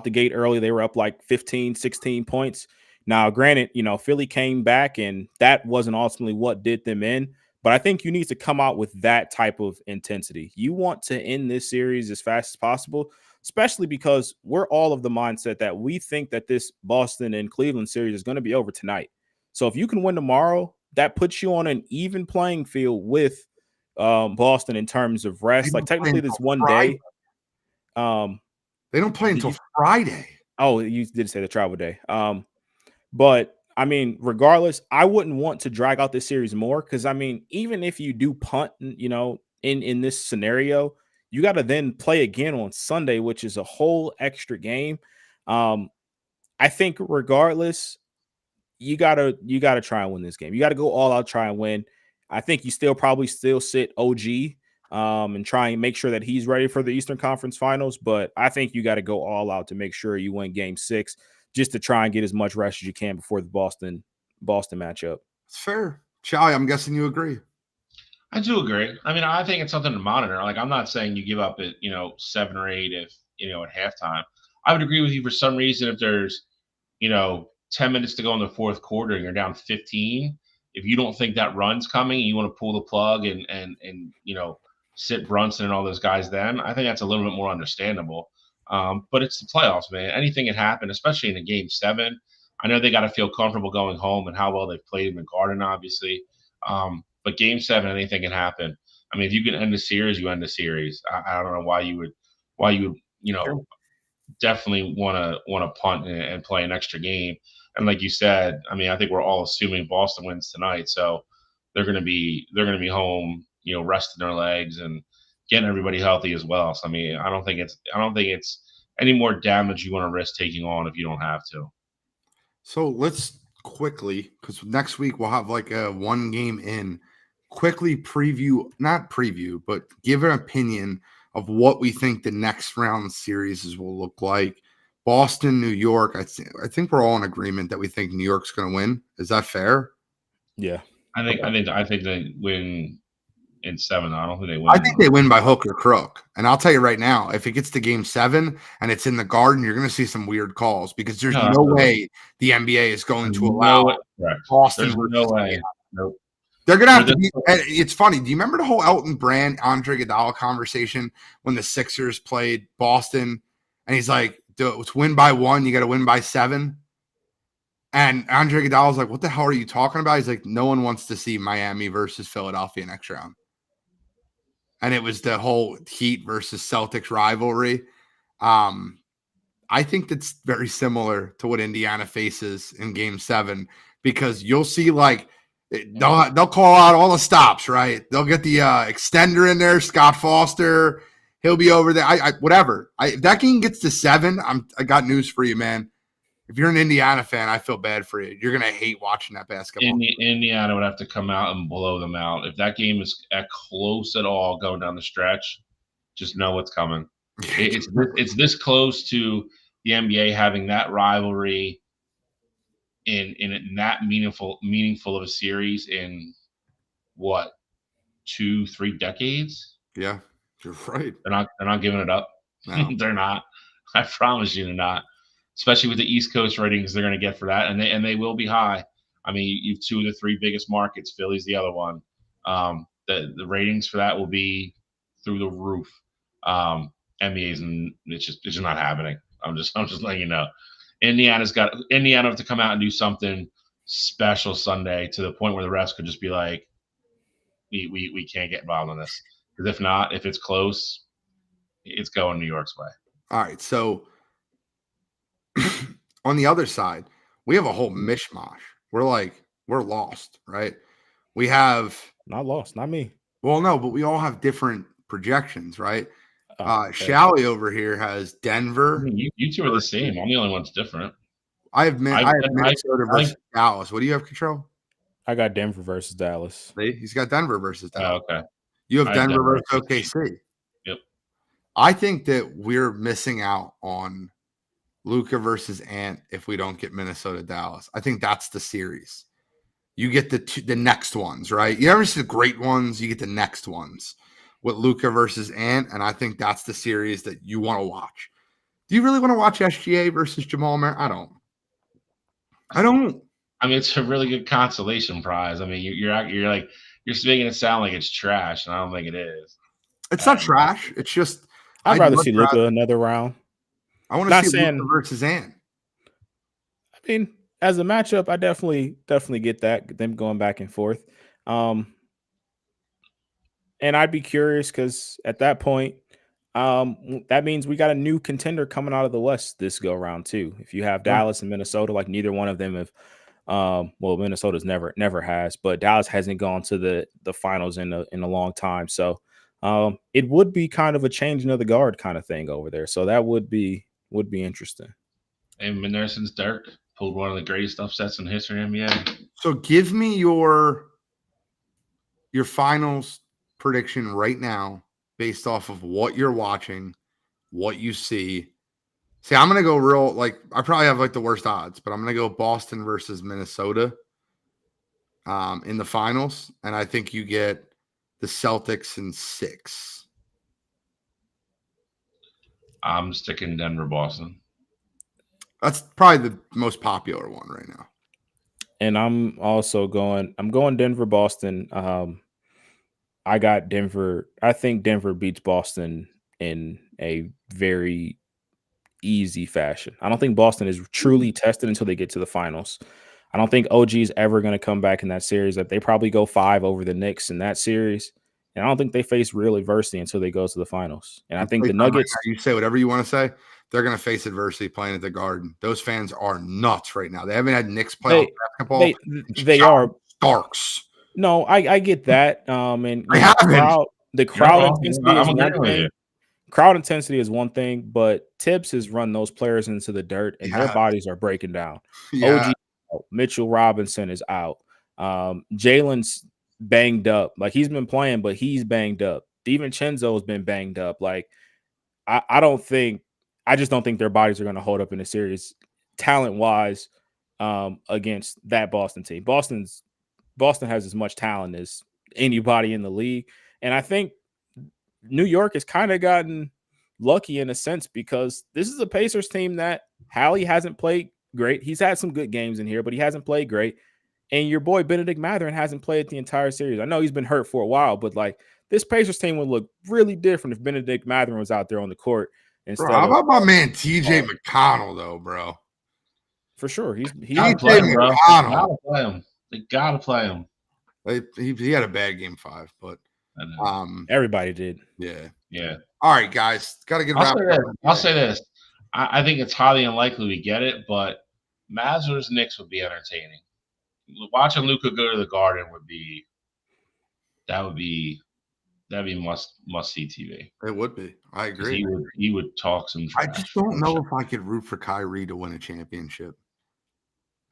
the gate early. They were up like 15, 16 points. Now, granted, Philly came back, and that wasn't ultimately what did them in. But I think you need to come out with that type of intensity. You want to end this series as fast as possible, especially because we're all of the mindset that we think that this Boston and Cleveland series is going to be over tonight. So if you can win tomorrow, that puts you on an even playing field with Boston in terms of rest. Like technically this one day. They don't play until Friday. Oh, you did say the travel day. But I mean, regardless, I wouldn't want to drag out this series more because I mean, even if you do punt, you know, in this scenario, you got to then play again on Sunday, which is a whole extra game. I think regardless, you gotta try and win this game. You got to go all out, try and win. I think you probably sit OG and try and make sure that he's ready for the Eastern Conference Finals. But I think you got to go all out to make sure you win Game 6, just to try and get as much rest as you can before the Boston matchup. It's fair. Charlie, I'm guessing you agree. I do agree. I mean, I think it's something to monitor. Like, I'm not saying you give up at 7 or 8 if at halftime. I would agree with you for some reason if there's 10 minutes to go in the fourth quarter and you're down 15. If you don't think that run's coming, and you want to pull the plug and sit Brunson and all those guys, then I think that's a little bit more understandable. But it's the playoffs, man. Anything can happen, especially in a Game 7. I know they got to feel comfortable going home and how well they've played in the Garden, obviously. But Game 7, anything can happen. I mean, if you can end the series, you end the series. I don't know why you would definitely want to punt and play an extra game. And like you said, I mean, I think we're all assuming Boston wins tonight, so they're going to be home, resting their legs and getting everybody healthy as well. So I mean, I don't think it's any more damage you want to risk taking on if you don't have to. So let's quickly, because next week we'll have like a one game in, quickly not preview, but give an opinion of what we think the next round series will look like. Boston, New York. I think we're all in agreement that we think New York's going to win. Is that fair? Yeah, I think they win in 7. I don't think they win. I think they win by hook or crook. And I'll tell you right now, if it gets to Game 7 and it's in the Garden, you're going to see some weird calls because there's no way the NBA is going to allow Boston. There's no way. Nope. They're going to have to be. It's funny. Do you remember the whole Elton Brand, Andre Iguodala conversation when the Sixers played Boston? And he's like, it's win by 1. You got to win by 7. And Andre Iguodala's like, what the hell are you talking about? He's like, no one wants to see Miami versus Philadelphia next round. And it was the whole Heat versus Celtics rivalry. I think that's very similar to what Indiana faces in Game 7 because you'll see like they'll call out all the stops, right? They'll get the extender in there, Scott Foster. He'll be over there. Whatever. If that game gets to 7, I got news for you, man. If you're an Indiana fan, I feel bad for you. You're going to hate watching that basketball. Indiana would have to come out and blow them out. If that game is close at all going down the stretch, just know what's coming. It's this close to the NBA having that rivalry in that meaningful of a series in what, 2-3 decades? Yeah, you're right. They're not giving it up. No. They're not. I promise you they're not. Especially with the East Coast ratings they're going to get for that, and they will be high. I mean, you've 2 of the 3 biggest markets. Philly's the other one. The ratings for that will be through the roof. NBA's and it's just not happening. I'm just letting you know. Indiana have to come out and do something special Sunday to the point where the refs could just be like, we can't get involved in this, because if not, if it's close, it's going New York's way. All right, so. On the other side, we have a whole mishmash. We're lost, right? We have not lost, not me. Well, no, but we all have different projections, right? Shally over here has Denver. I mean, you two are the same. I'm the only one that's different. I have Minnesota versus Dallas. What do you have, Control? I got Denver versus Dallas. See? He's got Denver versus Dallas. Oh, okay. You have Denver versus OKC. Yep. I think that we're missing out on Luka versus Ant if we don't get Minnesota Dallas. I think that's the series. You get the next ones, right? You ever see the great ones? You get the next ones with Luka versus Ant, and I think that's the series that you want to watch. Do you really want to watch SGA versus Jamal Murray? I don't. I mean, it's a really good consolation prize. I mean, you're like you're making it sound like it's trash, and I don't think it is. It's not trash. It's just I'd rather see Luka another round. I want to see Luka versus Ant. I mean, as a matchup, I definitely get that, them going back and forth. And I'd be curious because at that point, that means we got a new contender coming out of the West this go round too. If you have Dallas and Minnesota, like neither one of them have, well, Minnesota's never has, but Dallas hasn't gone to the finals in a long time. So it would be kind of a changing of the guard kind of thing over there. So that would be interesting. And been there since Dirk pulled one of the greatest upsets in history of NBA. So give me your finals prediction right now based off of what you're watching, what you see. See, I'm going to go real, like, I probably have like the worst odds, but I'm going to go Boston versus Minnesota in the finals. And I think you get the Celtics in 6. I'm sticking Denver-Boston. That's probably the most popular one right now. And I'm going Denver-Boston. I got Denver. I think Denver beats Boston in a very easy fashion. I don't think Boston is truly tested until they get to the finals. I don't think OG is ever going to come back in that series. That they probably go 5 over the Knicks in that series. And I don't think they face real adversity until they go to the finals. And I think the Nuggets. You say whatever you want to say. They're going to face adversity playing at the Garden. Those fans are nuts right now. They haven't had Knicks playoff basketball. They are Starks. No, I get that. And the crowd intensity is one thing. Crowd intensity is one thing, but Tibbs has run those players into the dirt, and their bodies are breaking down. OG out. Mitchell Robinson is out. Jalen's banged up. Like, he's been playing, but he's banged up. DiVincenzo's been banged up. Like, I just don't think their bodies are going to hold up in a series talent-wise against that Boston team. Boston has as much talent as anybody in the league. And I think New York has kind of gotten lucky in a sense because this is a Pacers team that Hallie hasn't played great. He's had some good games in here, but he hasn't played great. And your boy Benedict Mathurin hasn't played the entire series. I know he's been hurt for a while, but like this Pacers team would look really different if Benedict Mathurin was out there on the court. How about my man TJ McConnell though, bro? For sure, he's TJ McConnell. They gotta play him. He had a bad game 5, but everybody did. Yeah. All right, guys, gotta get wrapped up. I'll say this. I think it's highly unlikely we get it, but Mavs versus Knicks would be entertaining. Watching Luka go to the Garden would be must see TV. It would be. I agree. He would talk some trash. I just don't know if I could root for Kyrie to win a championship.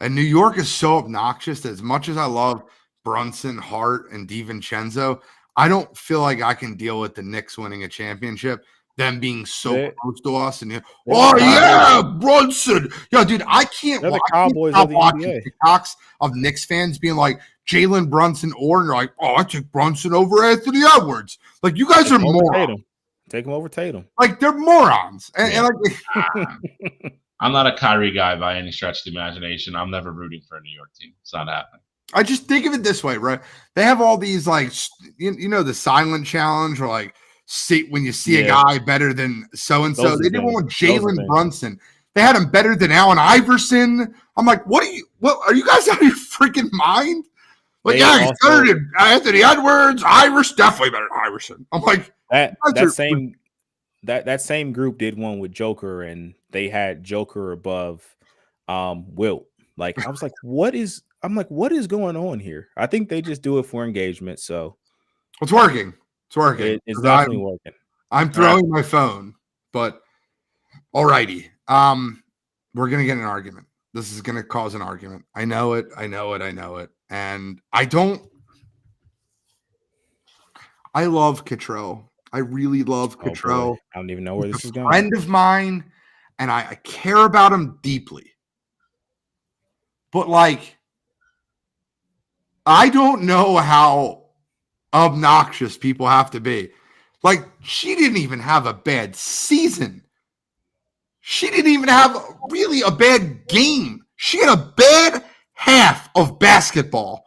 And New York is so obnoxious that as much as I love Brunson, Hart, and DiVincenzo, I don't feel like I can deal with the Knicks winning a championship, them being so close to us. And Brunson. Yo, dude, I can't watch the Cowboys of the NBA. TikToks of Knicks fans being like, Jalen Brunson, or you're like, I took Brunson over Anthony Edwards. Like, you guys are morons. Take him over Tatum. Like, they're morons. And I'm not a Kyrie guy by any stretch of the imagination. I'm never rooting for a New York team. It's not happening. I just think of it this way, right? They have all these, like, you know, the silent challenge, or like, when you see a guy better than so-and-so. They did one with Jalen Brunson. They had him better than Allen Iverson. I'm like, what are you guys out of your freaking mind? Like, he's better than Anthony Edwards. Definitely better than Iverson. I'm like, that same group did one with Joker, and they had Joker above Wilt. Like, I was like, what is going on here? I think they just do it for engagement. So it's working. It's working. It's definitely working. I'm throwing my phone, but alrighty. We're gonna get an argument. This is gonna cause an argument. I know it. And I love Cottrell. I really love Cottrell. I don't even know where this is going. A friend of mine, and I care about him deeply. But, like, I don't know how obnoxious people have to be. Like, she didn't even have a bad season. She didn't even have really a bad game. She had a bad half of basketball.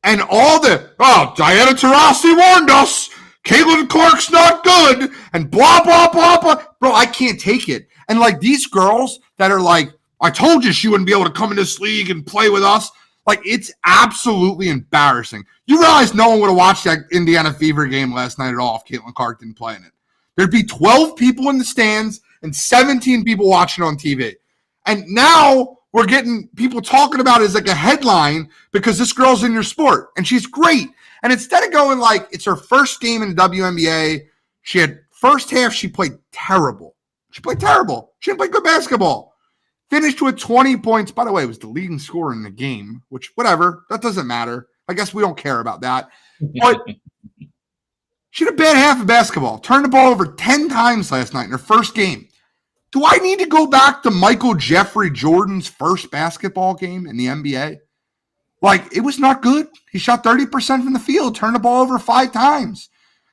And all Diana Taurasi warned us. Caitlin Clark's not good. And blah, blah, blah, blah. Bro, I can't take it. And like these girls that are like, I told you she wouldn't be able to come in this league and play with us. Like, it's absolutely embarrassing. You realize no one would have watched that Indiana Fever game last night at all if Caitlin Clark didn't play in it. There'd be 12 people in the stands and 17 people watching on TV. And now we're getting people talking about it as like a headline because this girl's in your sport and she's great. And instead of going like it's her first game in the WNBA, she had first half, she played terrible. She played terrible. She didn't play good basketball. Finished with 20 points. By the way, it was the leading scorer in the game, which whatever, that doesn't matter. I guess we don't care about that. But she had a bad half of basketball. Turned the ball over 10 times last night in her first game. Do I need to go back to Michael Jeffrey Jordan's first basketball game in the NBA? Like, it was not good. He shot 30% from the field, turned the ball over 5 times.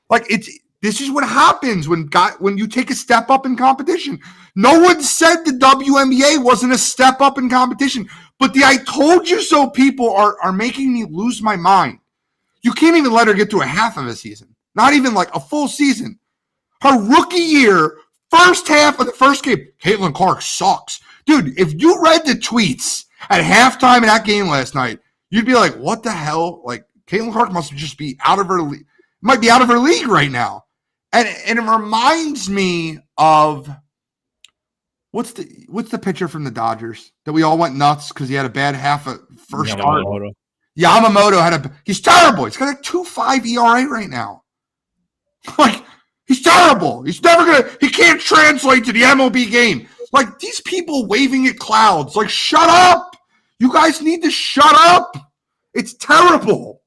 Like, this is what happens when you take a step up in competition. No one said the WNBA wasn't a step up in competition, but the I told you so people are making me lose my mind. You can't even let her get to a half of a season, not even like a full season. Her rookie year, first half of the first game, Caitlin Clark sucks. Dude, if you read the tweets at halftime in that game last night, you'd be like, what the hell? Like, Caitlin Clark must just be out of her league. Might be out of her league right now. And it reminds me of what's the pitcher from the Dodgers that we all went nuts because he had a bad half of first start. Yamamoto he's terrible. He's got a 2.5 ERA right now. Like, he's terrible. He can't translate to the MLB game. Like, these people waving at clouds. Like, shut up. You guys need to shut up. It's terrible.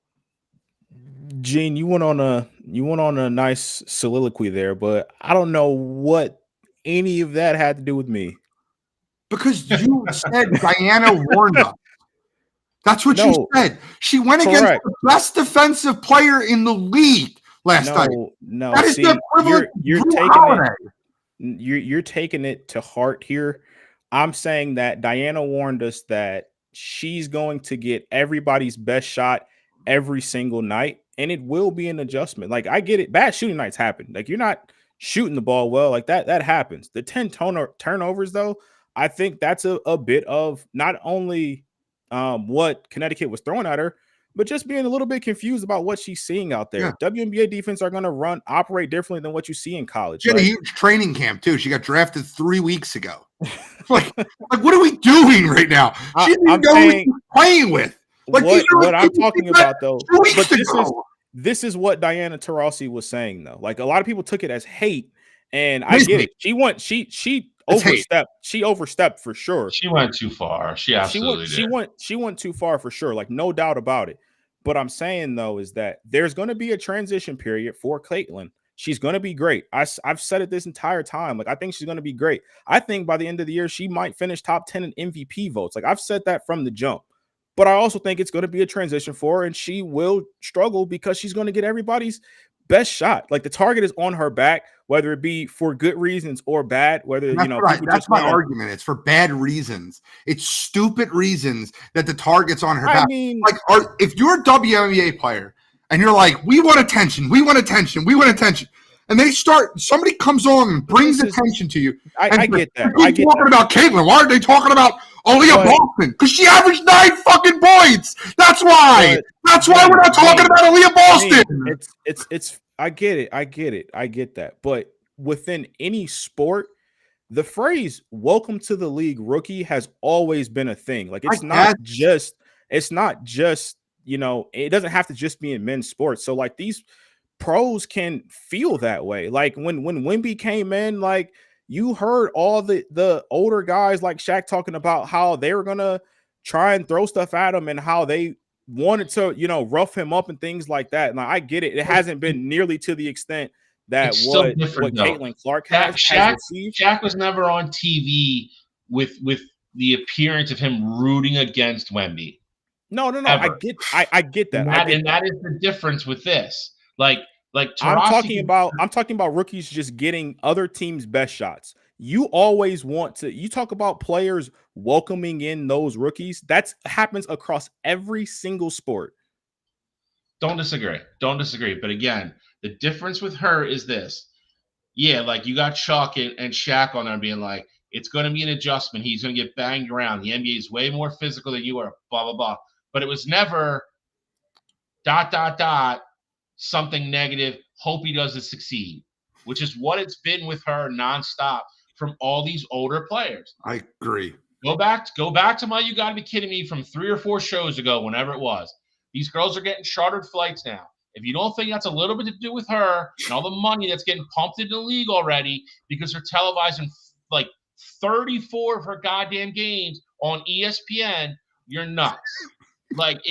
Gene, you went on a nice soliloquy there, but I don't know what any of that had to do with me. Because you said Diana warned us. That's what you said. She went against the best defensive player in the league last night. No, that is the equivalent. You're taking it to heart here. I'm saying that Diana warned us that she's going to get everybody's best shot every single night, and it will be an adjustment. Like, I get it. Bad shooting nights happen. Like, you're not shooting the ball well. Like, that happens. The 10 turnovers, though, I think that's a bit of not only what Connecticut was throwing at her, but just being a little bit confused about what she's seeing out there. Yeah. WNBA defense are going to operate differently than what you see in college. She had a huge training camp, too. She got drafted 3 weeks ago. like, what are we doing right now? She didn't know who she was playing with. Like, what I'm talking about, though, but this is what Diana Taurasi was saying, though. Like, a lot of people took it as hate, and I get it. She overstepped. She overstepped for sure. She went too far. She absolutely did. She went too far for sure. Like, no doubt about it. But I'm saying, though, is that there's going to be a transition period for Caitlin. She's going to be great. I've said it this entire time. Like, I think she's going to be great. I think by the end of the year, she might finish top 10 in MVP votes. Like, I've said that from the jump. But I also think it's going to be a transition for her, and she will struggle because she's going to get everybody's best shot. Like, the target is on her back, whether it be for good reasons or bad. Whether that's my argument. It's for bad reasons. It's stupid reasons that the target's on her back. Mean, like, if you're a WNBA player and you're like, we want attention, and somebody comes on and brings attention to you. I get that. I get talking about Caitlin. Why are they talking about Aaliyah Boston? Because she averaged 9 fucking points. That's why. That's why we're not talking about Aaliyah Boston. It's. I get it. I get that. But within any sport, the phrase "welcome to the league, rookie" has always been a thing. Like, it's not just. It doesn't have to just be in men's sports. So, like, these pros can feel that way. Like, when Wemby came in, like, you heard all the older guys like Shaq talking about how they were gonna try and throw stuff at him and how they wanted to, rough him up and things like that. And I get it. It hasn't been nearly to the extent that what Caitlin Clark has received. Shaq was never on TV with the appearance of him rooting against Wemby. No. Ever. I get that. And that is the difference with this. Like Taurasi, I'm talking about rookies just getting other teams' best shots. You always you talk about players welcoming in those rookies. That happens across every single sport. Don't disagree. Don't disagree. But again, the difference with her is this. Yeah, like you got Chuck and Shaq on there being like, it's going to be an adjustment. He's going to get banged around. The NBA is way more physical than you are, blah, blah, blah. But it was never ... something negative. Hope he doesn't succeed, which is what it's been with her nonstop from all these older players. I agree. Go back to my You Gotta Be Kidding Me from 3 or 4 shows ago, whenever it was. These girls are getting chartered flights now. If you don't think that's a little bit to do with her and all the money that's getting pumped into the league already because they're televising like 34 of her goddamn games on ESPN, you're nuts. Like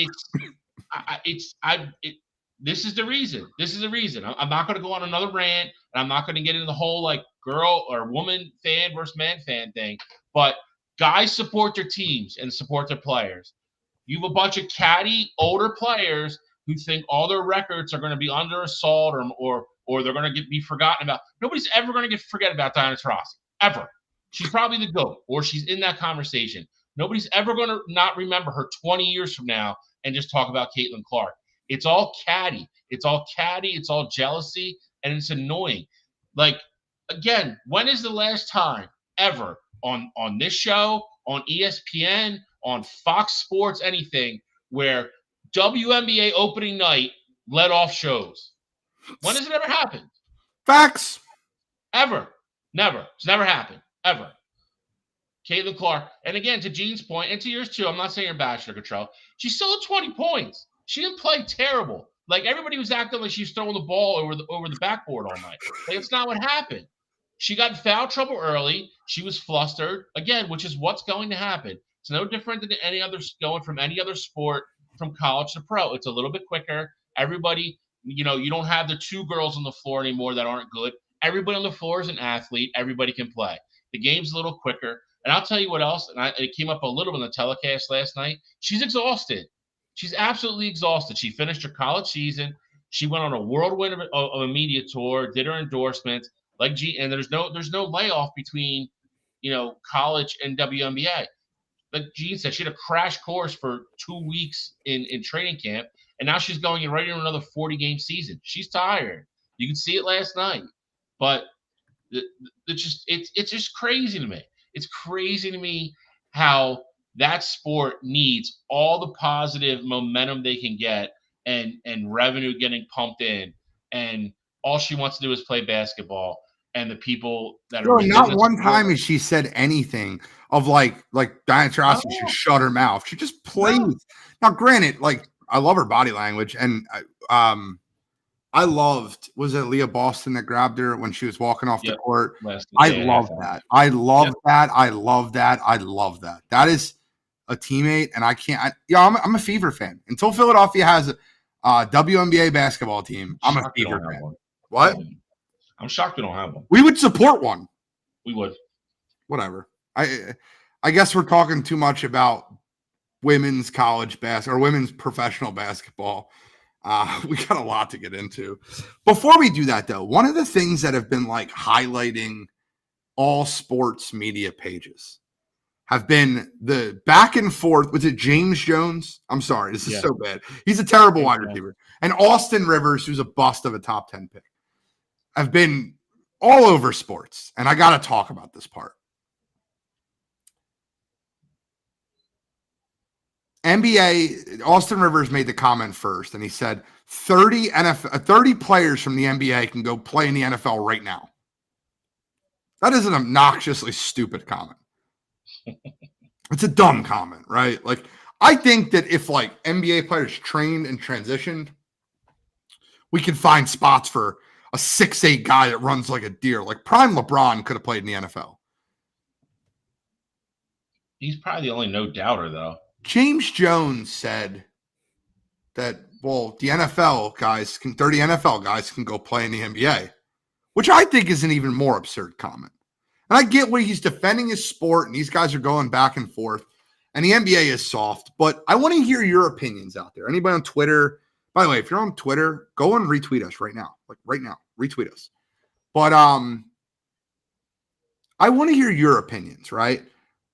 this is the reason. This is the reason. I'm not going to go on another rant, and I'm not going to get into the whole like girl or woman fan versus man fan thing. But guys support their teams and support their players. You have a bunch of catty older players who think all their records are going to be under assault or they're going to be forgotten about. Nobody's ever going to forget about Diana Taurasi, ever. She's probably the GOAT, or she's in that conversation. Nobody's ever going to not remember her 20 years from now and just talk about Caitlin Clark. It's all catty. It's all jealousy, and it's annoying. Like, again, when is the last time ever on this show, on ESPN, on Fox Sports, anything, where WNBA opening night led off shows? When has it ever happened? Facts. Ever. Never. It's never happened. Ever. Caitlin Clark. And again, to Gene's point, and to yours too, I'm not saying you're bachelor control. She still had 20 points. She didn't play terrible. Like, everybody was acting like she was throwing the ball over the backboard all night. Like, it's not what happened. She got in foul trouble early. She was flustered. Again, which is what's going to happen. It's no different than any other going from any other sport from college to pro. It's a little bit quicker. Everybody, you don't have the 2 girls on the floor anymore that aren't good. Everybody on the floor is an athlete. Everybody can play. The game's a little quicker. And I'll tell you what else, and it came up a little in the telecast last night. She's exhausted. She's absolutely exhausted. She finished her college season. She went on a whirlwind of a media tour, did her endorsements. And there's no layoff between, college and WNBA. Like Gene said, she had a crash course for 2 weeks in training camp, and now she's going right into another 40-game season. She's tired. You can see it last night. But it's just crazy to me. It's crazy to me how that sport needs all the positive momentum they can get and revenue getting pumped in, and all she wants to do is play basketball. And the people that are not one time has she said anything of like Diana Taurasi should shut her mouth. She just plays. No. Now, granted, like, I love her body language, and I loved, was it Leah Boston that grabbed her when she was walking off the court? I love that. I love that. I love that. I love that. That is a teammate, and I'm a Fever fan. Until Philadelphia has a WNBA basketball team, I'm a Fever fan. What? I'm shocked we don't have one. We would support one. We would. Whatever. I guess we're talking too much about women's college basketball or women's professional basketball. We got a lot to get into. Before we do that, though, one of the things that have been like highlighting all sports media pages have been the back and forth. Was it James Jones? I'm sorry. This is so bad. He's a terrible wide receiver. And Austin Rivers, who's a bust of a top 10 pick, have been all over sports. And I got to talk about this part. NBA, Austin Rivers made the comment first, and he said 30 players from the NBA can go play in the NFL right now. That is an obnoxiously stupid comment. It's a dumb comment, right? Like, I think that if like NBA players trained and transitioned, we can find spots for a 6'8" guy that runs like a deer. Like prime LeBron could have played in the NFL. He's probably the only no doubter, though. James Jones said that, well, the NFL guys 30 NFL guys can go play in the NBA, which I think is an even more absurd comment. And I get where he's defending his sport and these guys are going back and forth and the NBA is soft, but I want to hear your opinions out there. Anybody on Twitter? By the way, if you're on Twitter, go and retweet us right now. Like right now, retweet us. But I want to hear your opinions, right?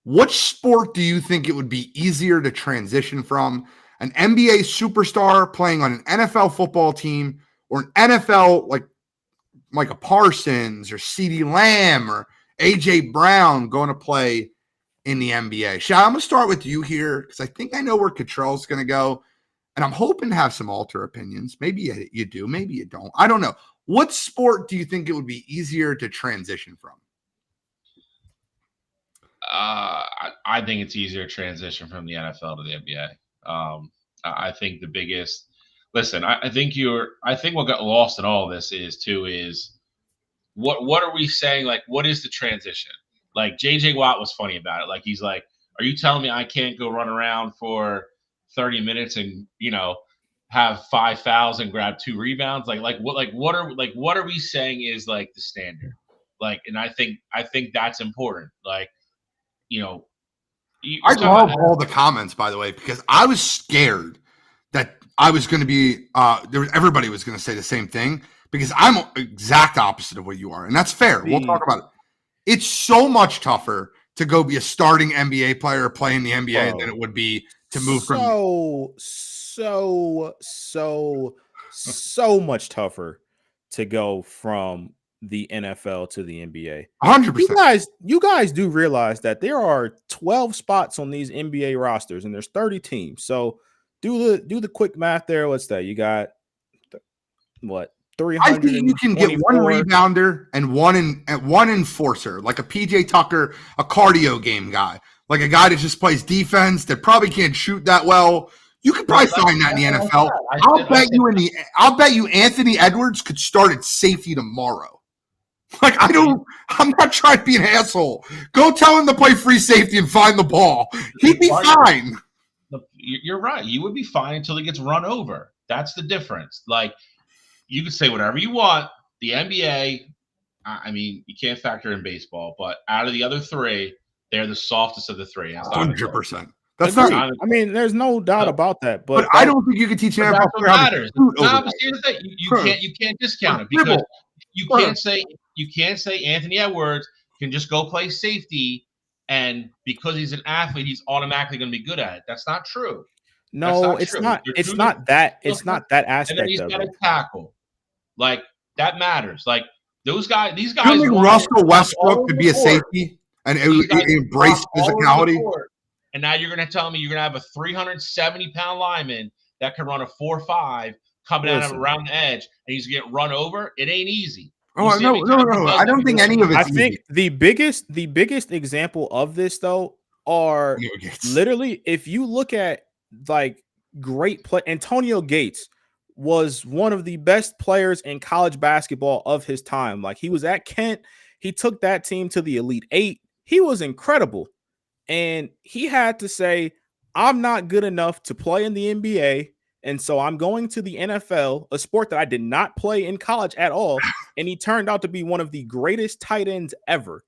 What sport do you think it would be easier to transition from an NBA superstar playing on an NFL football team or an NFL like a Parsons or CeeDee Lamb or AJ Brown going to play in the NBA. Shad, I'm going to start with you here because I think I know where Cottrell's going to go, and I'm hoping to have some alter opinions. Maybe you do, maybe you don't. I don't know. What sport do you think it would be easier to transition from? I think it's easier to transition from the NFL to the NBA. I think the biggest listen. I think what got lost in all of this is what are we saying? Like, what is the transition? Like JJ Watt was funny about it. Like he's like, are you telling me I can't go run around for 30 minutes and have 5 fouls and grab 2 rebounds? What are we saying is like the standard? Like, and I think that's important. Like, I love all the comments, by the way, because I was scared that I was going to be everybody was going to say the same thing because I'm exact opposite of what you are, and that's fair. We'll talk about it. It's so much tougher to go be a starting NBA player play in the NBA than it would be to move from so much tougher to go from the NFL to the NBA. 100%. You guys do realize that there are 12 spots on these NBA rosters and there's 30 teams. So do the quick math there. What's that? You got what? 300. I think you can get one rebounder and one enforcer, like a PJ Tucker, a cardio game guy, like a guy that just plays defense that probably can't shoot that well. You could probably find that in the NFL. I'll bet you Anthony Edwards could start at safety tomorrow. Like I'm not trying to be an asshole. Go tell him to play free safety and find the ball. He'd be fine. You're right. You would be fine until he gets run over. That's the difference. Like, you can say whatever you want. The NBA, I mean, you can't factor in baseball, but out of the other 3, they're the softest of the 3. 100%. That's not. I mean, there's no doubt about that. But I don't think you can teach an NFL player how to shoot over there. You can't discount it because you can't say Anthony Edwards can just go play safety and because he's an athlete, he's automatically going to be good at it. That's not true. No, it's not. It's not that. It's not that aspect and then he's of got it. A tackle, like that matters. Like these guys. You think Russell Westbrook could be a safety and embrace physicality? And now you're going to tell me you're going to have a 370-pound lineman that can run a 4.5 coming out of around the edge, and he's getting run over. It ain't easy. Oh no! I don't think any of it. I think the biggest example of this though are literally if you look at like great play. Antonio Gates was one of the best players in college basketball of his time. Like he was at Kent. He took that team to the Elite 8. He was incredible. And he had to say, I'm not good enough to play in the NBA. And so I'm going to the NFL, a sport that I did not play in college at all. And he turned out to be one of the greatest tight ends ever.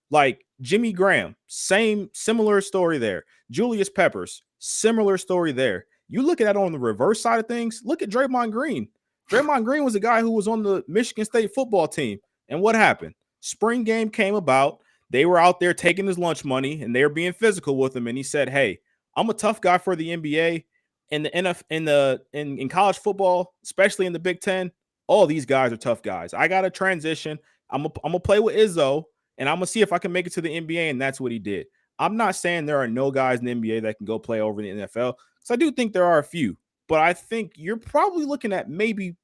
Like Jimmy Graham, similar story there. Julius Peppers, similar story there. You look at that on the reverse side of things. Look at Draymond Green. Draymond Green was a guy who was on the Michigan State football team. And what happened? Spring game came about. They were out there taking his lunch money and they were being physical with him. And he said, hey, I'm a tough guy for the NBA. In the NFL, in college football, especially in the Big Ten, all these guys are tough guys. I got to transition. I'm gonna play with Izzo, and I'm gonna see if I can make it to the NBA. And that's what he did. I'm not saying there are no guys in the NBA that can go play over in the NFL, because I do think there are a few. But I think you're probably looking at maybe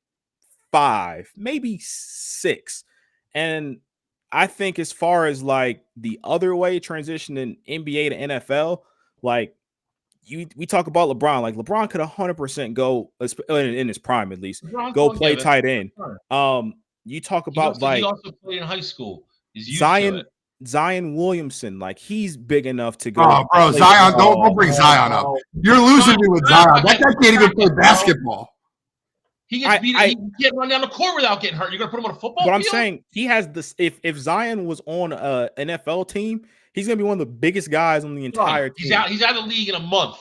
5, maybe 6. And I think as far as like the other way transitioning NBA to NFL, like. We talk about LeBron. Like LeBron could 100% go in his prime, at least go play tight end. You talk about he also played in high school. Zion Williamson, like he's big enough to go. Oh, bro, Zion! Don't bring Zion up. You're losing me with Zion. That guy can't even play basketball. He gets beat. He can't run down the court without getting hurt. You're gonna put him on a football field? I'm saying he has this. If Zion was on an NFL team, he's gonna be one of the biggest guys on the entire team. He's out of the league in a month.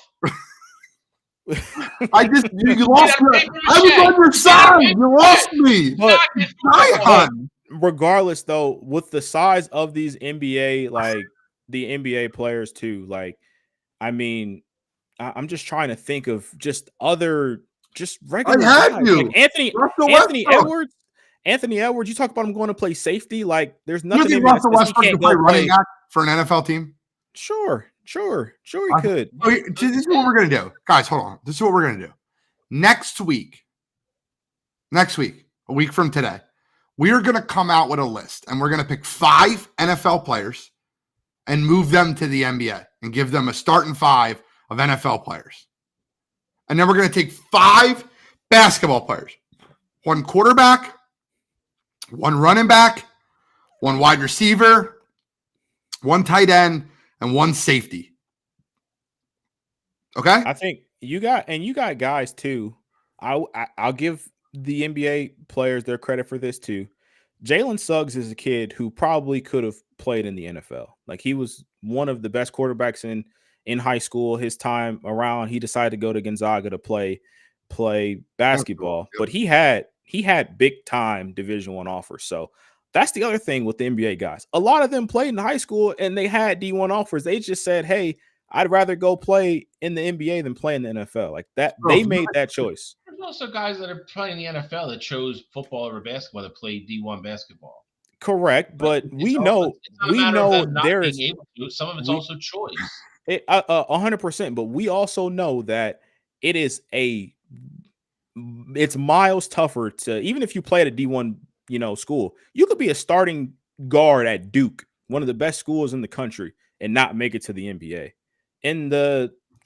You lost me. I was on your side. You lost me. But regardless, though, with the size of these NBA, like the NBA players too, like I mean, I'm just trying to think of just other, just regular I had guys. you. Like Anthony Edwards. Anthony Edwards, you talk about him going to play safety. Like, there's nothing. You think Russell Westbrook can play running back for an NFL team? Sure, he could. This is what we're gonna do, guys. Hold on. This is what we're gonna do. Next week, a week from today, we are gonna come out with a list, and we're gonna pick 5 NFL players and move them to the NBA and give them a starting 5 of NFL players. And then we're gonna take 5 basketball players, 1 quarterback, 1 running back, 1 wide receiver, 1 tight end, and 1 safety. Okay? I think you got guys too. I'll give the NBA players their credit for this too. Jalen Suggs is a kid who probably could have played in the NFL. Like, he was one of the best quarterbacks in high school. His time around, he decided to go to Gonzaga to play basketball, but he had big time Division I offers. So that's the other thing with the NBA guys. A lot of them played in high school and they had D1 offers. They just said, "Hey, I'd rather go play in the NBA than play in the NFL." Like that, they made that choice. There's also guys that are playing in the NFL that chose football over basketball that played D1 basketball. Correct, but we know there's some of it's also choice. 100%, but we also know that it's miles tougher to, even if you play at a D1, school, you could be a starting guard at Duke, one of the best schools in the country, and not make it to the NBA.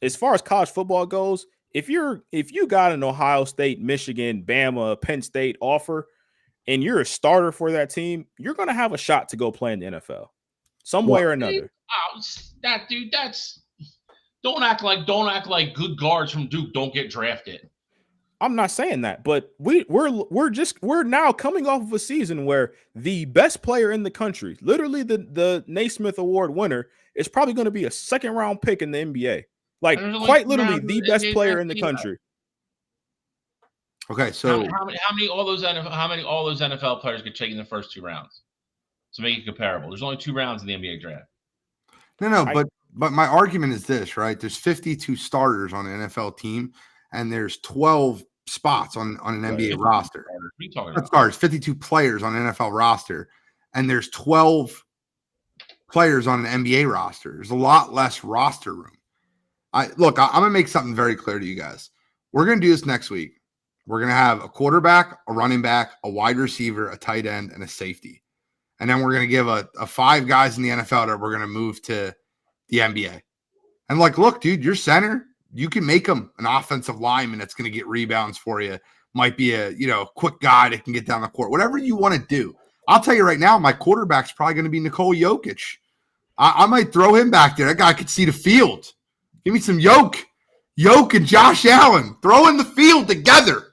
As far as college football goes, if you got an Ohio State, Michigan, Bama, Penn State offer, and you're a starter for that team, you're going to have a shot to go play in the NFL some way or another. Don't act like good guards from Duke don't get drafted. I'm not saying that, but we're now coming off of a season where the best player in the country, literally the Naismith Award winner, is probably going to be a 2nd round pick in the NBA. Like, quite literally the best player in the country. Okay, so how many all those NFL players get taken in the first 2 rounds to make it comparable? There's only 2 rounds in the NBA draft. No, but my argument is this, right? There's 52 starters on an NFL team, and there's 12 spots on an NBA roster. Stars, 52 players on an NFL roster, and there's 12 players on an NBA roster. There's a lot less roster room. I'm gonna make something very clear to you guys. We're gonna do this next week. We're gonna have a quarterback, a running back, a wide receiver, a tight end, and a safety. And then we're gonna give a 5 guys in the NFL that we're gonna move to the NBA. And look, dude, your center, you can make him an offensive lineman that's going to get rebounds for you. Might be a quick guy that can get down the court. Whatever you want to do. I'll tell you right now, my quarterback's probably going to be Nikola Jokic. I might throw him back there. That guy could see the field. Give me some Yoke and Josh Allen. Throw in the field together.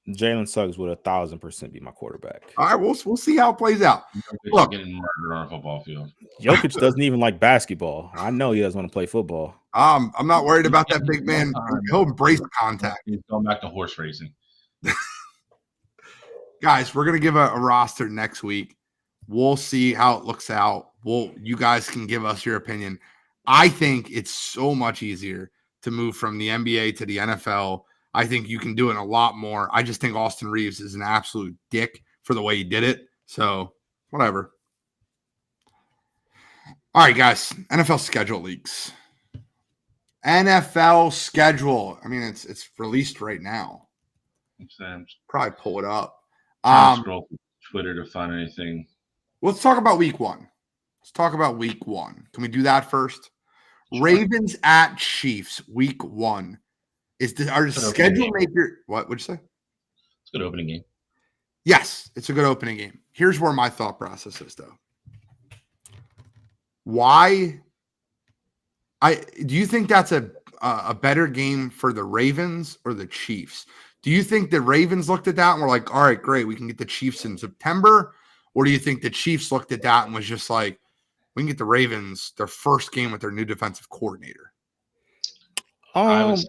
Jalen Suggs would 1,000% be my quarterback. All right, we'll see how it plays out. Look, getting murdered on a football field. Jokic doesn't even like basketball. I know he doesn't want to play football. I'm not worried about that big man. He'll embrace contact. He's going back to horse racing. Guys, we're gonna give a roster next week. We'll see how it looks out. You guys can give us your opinion. I think it's so much easier to move from the NBA to the NFL. I think you can do it a lot more. I just think Austin Reeves is an absolute dick for the way he did it. So, whatever. All right, guys. NFL schedule leaks. NFL schedule. I mean, it's released right now. Probably pull it up. Scroll through Twitter to find anything. Let's talk about week 1. Can we do that first? Sure. Ravens at Chiefs, week 1. Our schedule maker? What would you say? It's a good opening game. Yes, it's a good opening game. Here's where my thought process is, though. Why? Do you think that's a better game for the Ravens or the Chiefs? Do you think the Ravens looked at that and were like, all right, great, we can get the Chiefs in September? Or do you think the Chiefs looked at that and was just like, we can get the Ravens their first game with their new defensive coordinator? I would say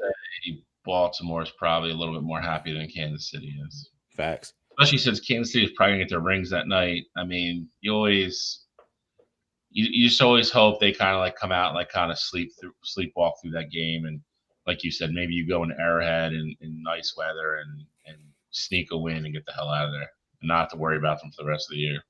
Baltimore is probably a little bit more happy than Kansas City is. Facts. Especially since Kansas City is probably going to get their rings that night. I mean, you you just always hope they kind of like come out and like kind of sleepwalk through that game, and like you said, maybe you go in Arrowhead in nice weather and sneak a win and get the hell out of there, and not have to worry about them for the rest of the year.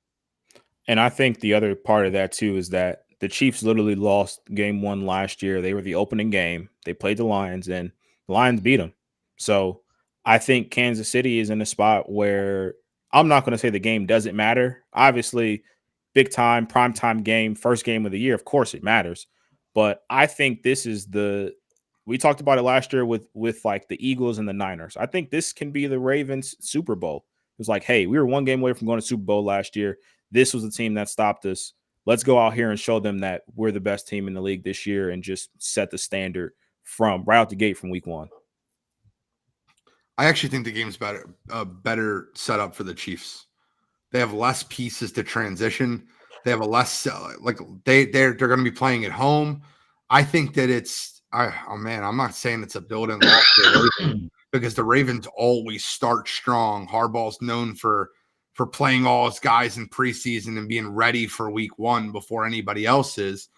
And I think the other part of that too is that the Chiefs literally lost game 1 last year. They were the opening game. They played the Lions, and the Lions beat them. So I think Kansas City is in a spot where I'm not going to say the game doesn't matter. Obviously, big time, prime time game, first game of the year. Of course, it matters. But I think this is we talked about it last year with like the Eagles and the Niners. I think this can be the Ravens Super Bowl. It was like, hey, we were one game away from going to Super Bowl last year. This was the team that stopped us. Let's go out here and show them that we're the best team in the league this year and just set the standard from right out the gate from week 1. I actually think the game's better setup for the Chiefs. They have less pieces to transition. They have a less they're going to be playing at home. I think that I'm not saying it's a built-in loss for the Ravens, because the Ravens always start strong. Harbaugh's known for playing all his guys in preseason and being ready for week 1 before anybody else is.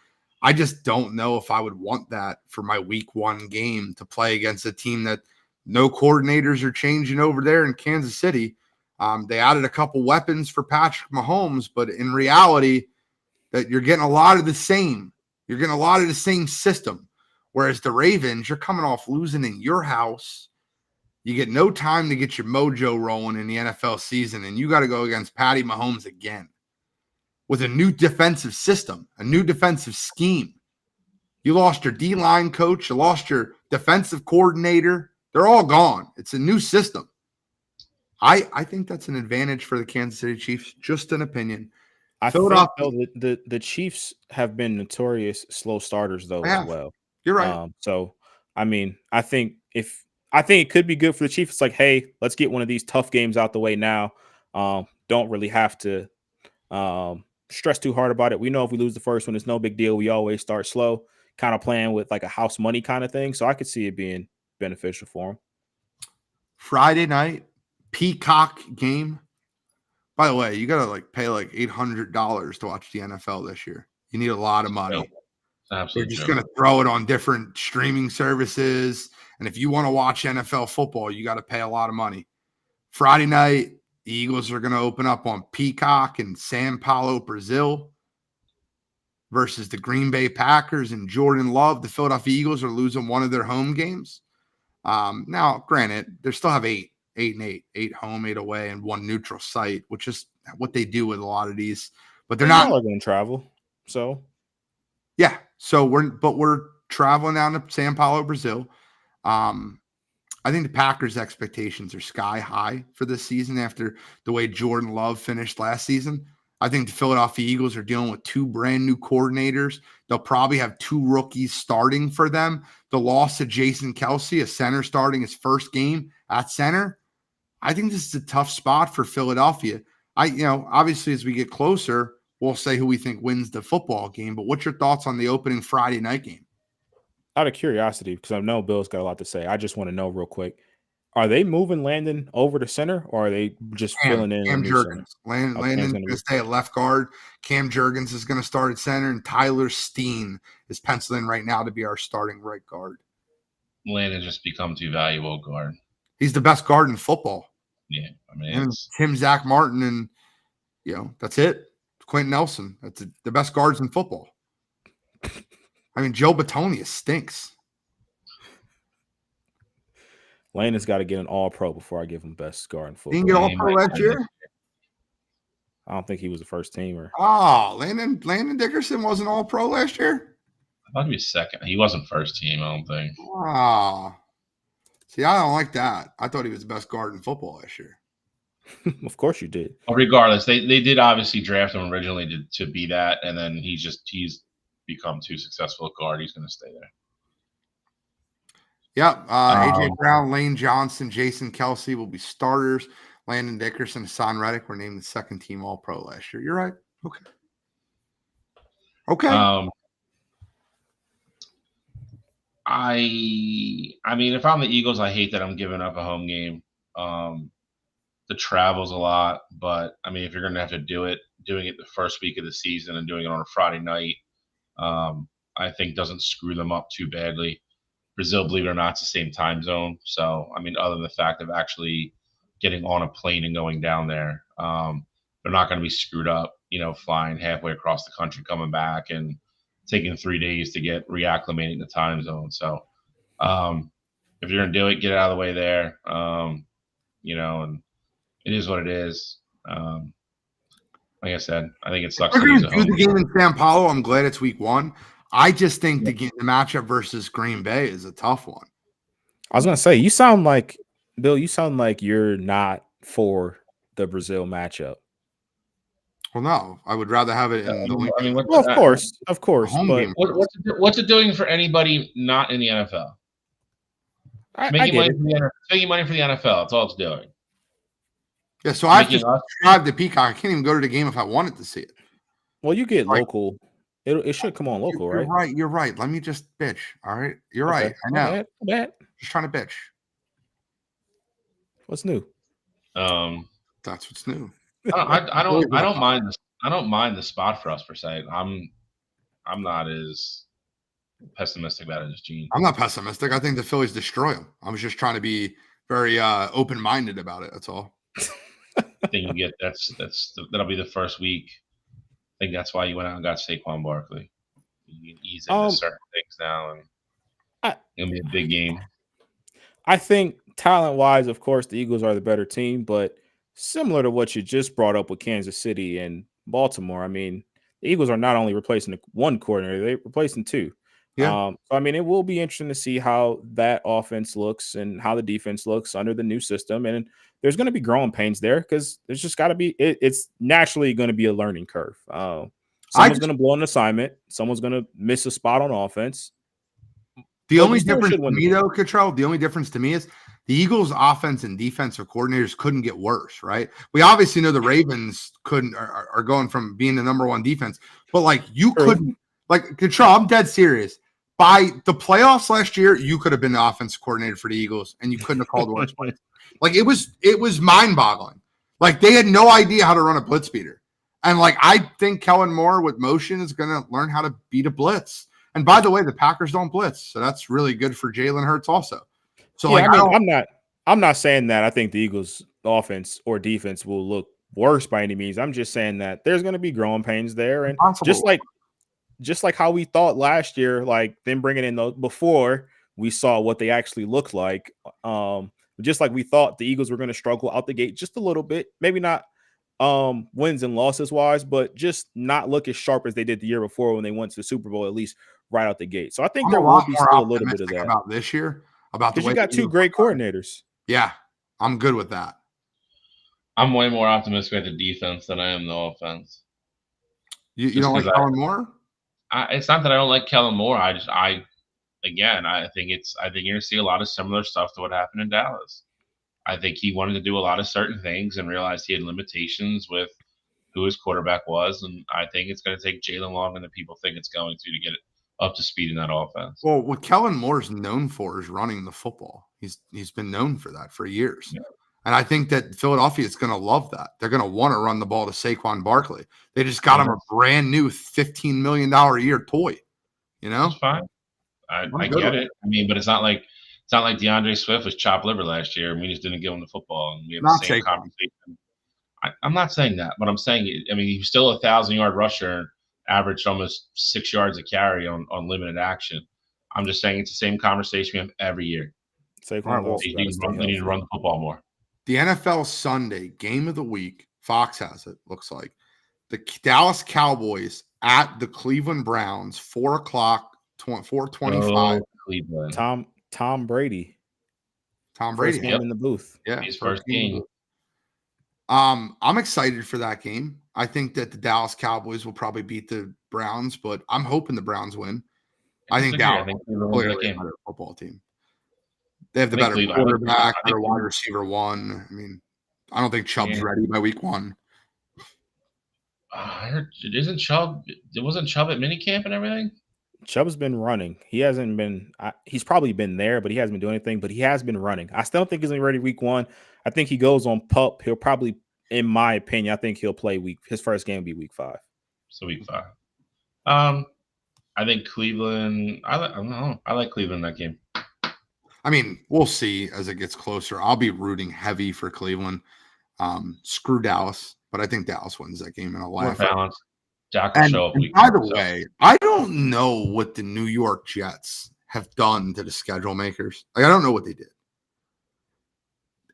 I just don't know if I would want that for my week 1 game, to play against a team that no coordinators are changing over there in Kansas City. They added a couple weapons for Patrick Mahomes, but in reality, that you're getting a lot of the same. You're getting a lot of the same system. Whereas the Ravens, you're coming off losing in your house. You get no time to get your mojo rolling in the NFL season, and you got to go against Patty Mahomes again with a new defensive system, a new defensive scheme. You lost your D-line coach. You lost your defensive coordinator. They're all gone. It's a new system. I think that's an advantage for the Kansas City Chiefs. Just an opinion. I think though, the Chiefs have been notorious slow starters though as well. You're right. So I mean, I think it could be good for the Chiefs. It's like, hey, let's get one of these tough games out the way now. Don't really have to stress too hard about it. We know if we lose the first one, it's no big deal. We always start slow, kind of playing with like a house money kind of thing. So I could see it being beneficial for them. Friday night, Peacock game. By the way, you got to pay like $800 to watch the NFL this year. You need a lot of money. Absolutely. You're just going to throw it on different streaming services. And if you want to watch NFL football, you got to pay a lot of money. Friday night, the Eagles are going to open up on Peacock in Sao Paulo, Brazil, versus the Green Bay Packers and Jordan Love. The Philadelphia Eagles are losing one of their home games. Now, granted, they still have 8 home, 8 away, and 1 neutral site, which is what they do with a lot of these. But they're not going to travel. So, yeah. So we're traveling down to Sao Paulo, Brazil. I think the Packers' expectations are sky high for this season after the way Jordan Love finished last season. I think the Philadelphia Eagles are dealing with 2 brand new coordinators. They'll probably have 2 rookies starting for them. The loss to Jason Kelsey, a center starting his first game at center. I think this is a tough spot for Philadelphia. Obviously as we get closer, we'll say who we think wins the football game. But what's your thoughts on the opening Friday night game? Out of curiosity, because I know Bill's got a lot to say, I just want to know real quick. Are they moving Landon over to center, or are they just filling in? Cam Jurgens. Landon's going to stay at left guard. Cam Jurgens is going to start at center, and Tyler Steen is penciled in right now to be our starting right guard. Landon just become too valuable guard. He's the best guard in football. Yeah, I mean, and Tim, Zach Martin, and that's it. Quentin Nelson. That's the best guards in football. I mean, Joe Batonia stinks. Landon's got to get an All-Pro before I give him best guard in football. He didn't get All-Pro last year? I don't think he was a first teamer. Oh, Landon Dickerson wasn't All-Pro last year? I thought he was second. He wasn't first team, I don't think. Oh. See, I don't like that. I thought he was the best guard in football last year. Of course you did. Well, regardless, they did obviously draft him originally to be that, and then he's become too successful at guard. He's going to stay there. Yep. A.J. Brown, Lane Johnson, Jason Kelsey will be starters. Landon Dickerson, Hassan Reddick were named the second team All-Pro last year. You're right. Okay. I mean, if I'm the Eagles, I hate that I'm giving up a home game. the travel's a lot, but I mean, if you're going to have to doing it the first week of the season and doing it on a Friday night, I think doesn't screw them up too badly. Brazil, believe it or not, it's the same time zone. So, I mean, other than the fact of actually getting on a plane and going down there, they're not going to be screwed up, flying halfway across the country, coming back, and taking 3 days to get reacclimating the time zone. So, if you're going to do it, get it out of the way there, and it is what it is. Like I said, I think it sucks. We're going to do the game in Sao Paulo. I'm glad it's week 1. I just think the matchup versus Green Bay is a tough one. I was going to say, you sound like, Bill, you're not for the Brazil matchup. Well, no, I would rather have it in the I mean, of course. But what's it doing for anybody not in the NFL? Making money for the NFL. That's all it's doing. Yeah, so I have to subscribe to Peacock. I can't even go to the game if I wanted to see it. Well, you get local. It should come on local, you're right? You're right. Let me just bitch. All right. You're right. I know. Bad. Just trying to bitch. What's new? That's what's new. I don't mind this. I don't mind the spot for us per se. I'm not as pessimistic about it as Gene. I'm not pessimistic. I think the Phillies destroy them. I was just trying to be very open-minded about it. That's all. I think you get that'll be the first week. I think that's why you went out and got Saquon Barkley. You can ease into certain things now, and it'll be a big game. I think talent-wise, of course, the Eagles are the better team, but similar to what you just brought up with Kansas City and Baltimore, I mean, the Eagles are not only replacing one coordinator, they're replacing 2. Yeah. So, I mean, it will be interesting to see how that offense looks and how the defense looks under the new system. And there's going to be growing pains there because there's just got to be it's naturally going to be a learning curve. Someone's going to blow an assignment. Someone's going to miss a spot on offense. The only difference to me, though, Cottrell, the only difference to me is the Eagles' offense and defensive coordinators couldn't get worse, right? We obviously know the Ravens are going from being the number 1 defense, but like you couldn't, like Cottrell, I'm dead serious. By the playoffs last year, you could have been the offensive coordinator for the Eagles, and you couldn't have called worse plays. Like it was mind-boggling. Like they had no idea how to run a blitz beater, and like I think Kellen Moore with motion is going to learn how to beat a blitz. And by the way, the Packers don't blitz, so that's really good for Jalen Hurts also. So yeah, I'm not saying that I think the Eagles' offense or defense will look worse by any means. I'm just saying that there's going to be growing pains there, and just like how we thought last year, like them bringing in those before we saw what they actually looked like. Just like we thought the Eagles were going to struggle out the gate just a little bit, maybe not wins and losses wise, but just not look as sharp as they did the year before when they went to the Super Bowl, at least right out the gate. So I think there will be still a little bit of that about this year. About the way you got 2 great coordinators. Yeah, I'm good with that. I'm way more optimistic about the defense than I am the offense. You don't like Kellen Moore? It's not that I don't like Kellen Moore. I think you're gonna see a lot of similar stuff to what happened in Dallas. I think he wanted to do a lot of certain things and realized he had limitations with who his quarterback was, and I think it's going to take Jalen longer than people think it's going to get it up to speed in that offense. Well, what Kellen Moore's known for is running the football. He's been known for that for years. Yeah. And I think that Philadelphia is going to love that. They're going to want to run the ball to Saquon Barkley. They just got him a brand new $15 million a year toy. That's fine. I get it. I mean, but it's not like DeAndre Swift was chopped liver last year and we just didn't give him the football. And we have the same conversation. I'm not saying that, but I'm saying, I mean, he was still a 1,000-yard rusher, averaged almost 6 yards a carry on limited action. I'm just saying it's the same conversation we have every year. They need to run the football more. The NFL Sunday game of the week, Fox has it, looks like. The Dallas Cowboys at the Cleveland Browns, 4 o'clock, 4:25. Cleveland. Tom Brady. First game in the booth. Yeah, his first game. I'm excited for that game. I think that the Dallas Cowboys will probably beat the Browns, but I'm hoping the Browns win. I think Dallas is clearly a better football team. They have the better quarterback, better wide receiver 1. I mean, I don't think Chubb's ready by week 1. I heard wasn't Chubb at minicamp and everything? Chubb's been running. He hasn't been. He's probably been there, but he hasn't been doing anything. But he has been running. I still don't think he's gonna be ready week 1. I think he goes on pup. He'll probably, in my opinion, I think he'll play his first game will be week 5. So week 5. I think Cleveland. I don't know. I like Cleveland in that game. I mean, we'll see as it gets closer. I'll be rooting heavy for Cleveland. Screw Dallas, but I think Dallas wins that game in a laugh. Jack will show up. And by the way, I don't know what the New York Jets have done to the schedule makers. Like, I don't know what they did.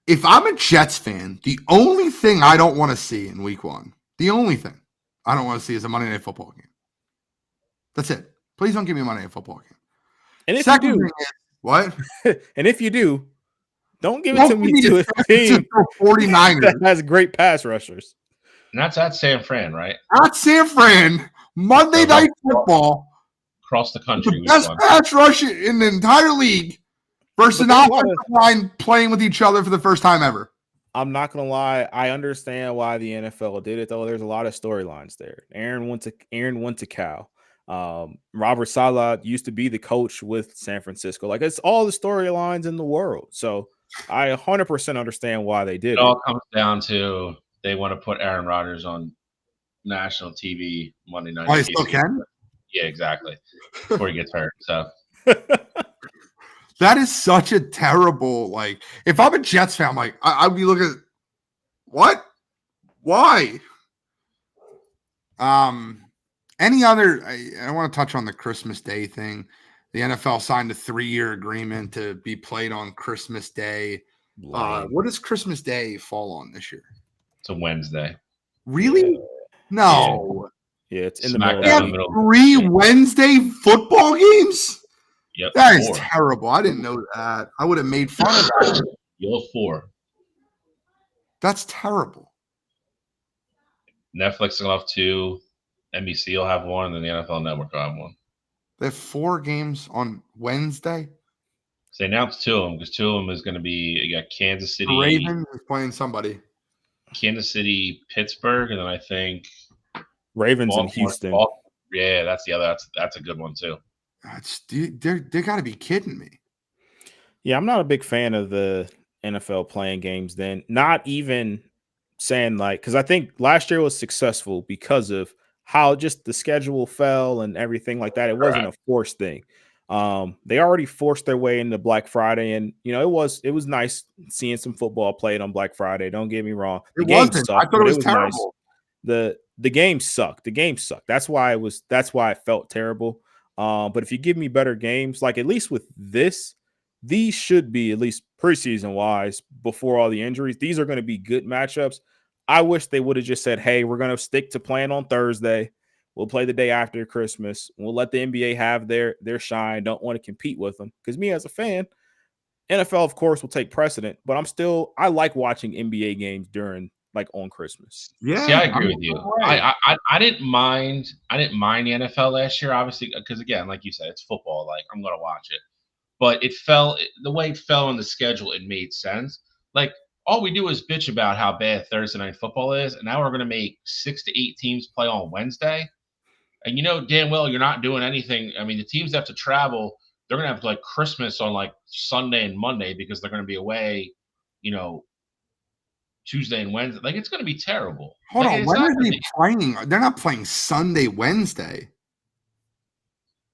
If I'm a Jets fan, the only thing I don't want to see in week 1, the only thing I don't want to see is a Monday Night Football game. That's it. Please don't give me a Monday Night Football game. And if you do, what? And if you do, don't give it to me to a team 49ers that has great pass rushers. And that's at San Fran, right? Not San Fran. Monday Night Football. Across the country. The best pass rush in the entire league versus an offensive line playing with each other for the first time ever. I'm not going to lie. I understand why the NFL did it, though. There's a lot of storylines there. Aaron went to Cal. Robert Saleh used to be the coach with San Francisco. Like, it's all the storylines in the world. So I 100% understand why they did it. It all comes down to they want to put Aaron Rodgers on national TV Monday night. Oh, he still can? Yeah, exactly. Before he gets hurt. So that is such a terrible, like, if I'm a Jets fan, I'm like, I'd be looking at what? Why? Any other, I want to touch on the Christmas Day thing. The NFL signed a 3-year agreement to be played on Christmas Day. What does Christmas Day fall on this year? It's a Wednesday. Really? Yeah. No. Yeah, it's in Smack the middle. dab in the middle. 3 Wednesday football games? Yep. That is 4. terrible. I didn't know that. I would have made fun of that. You'll have 4. That's terrible. Netflix will have 2. NBC will have 1, and then the NFL Network will have 1. They have 4 games on Wednesday. So they announced 2 of them because 2 of them is going to be, you got Kansas City. Ravens is playing somebody. Kansas City, Pittsburgh, and then I think Ravens and Houston. Yeah, that's the other. That's a good one too. They got to be kidding me. Yeah, I'm not a big fan of the NFL playing games. Then, not even saying like, because I think last year was successful because of how just the schedule fell and everything like that. It wasn't a forced thing. They already forced their way into Black Friday, and it was nice seeing some football played on Black Friday. Don't get me wrong. The game sucked. I thought it was terrible. Nice. The game sucked. The game sucked. That's why it felt terrible. But if you give me better games, like at least with this, these should be, at least preseason wise, before all the injuries, these are going to be good matchups. I wish they would have just said, hey, we're going to stick to playing on Thursday. We'll play the day after Christmas. We'll let the NBA have their shine. Don't want to compete with them. Because me as a fan, NFL, of course, will take precedent. But I like watching NBA games during, like, on Christmas. Yeah. See, I agree with you. I didn't mind the NFL last year, obviously, because, again, like you said, it's football. Like, I'm going to watch it. But the way it fell in the schedule, it made sense. Like, all we do is bitch about how bad Thursday night football is, and now we're going to make 6 to 8 teams play on Wednesday. And damn well you're not doing anything. I mean, the teams have to travel. They're going to have like Christmas on like Sunday and Monday because they're going to be away, Tuesday and Wednesday. Like, it's going to be terrible. Hold on. When are they playing? They're not playing Sunday, Wednesday.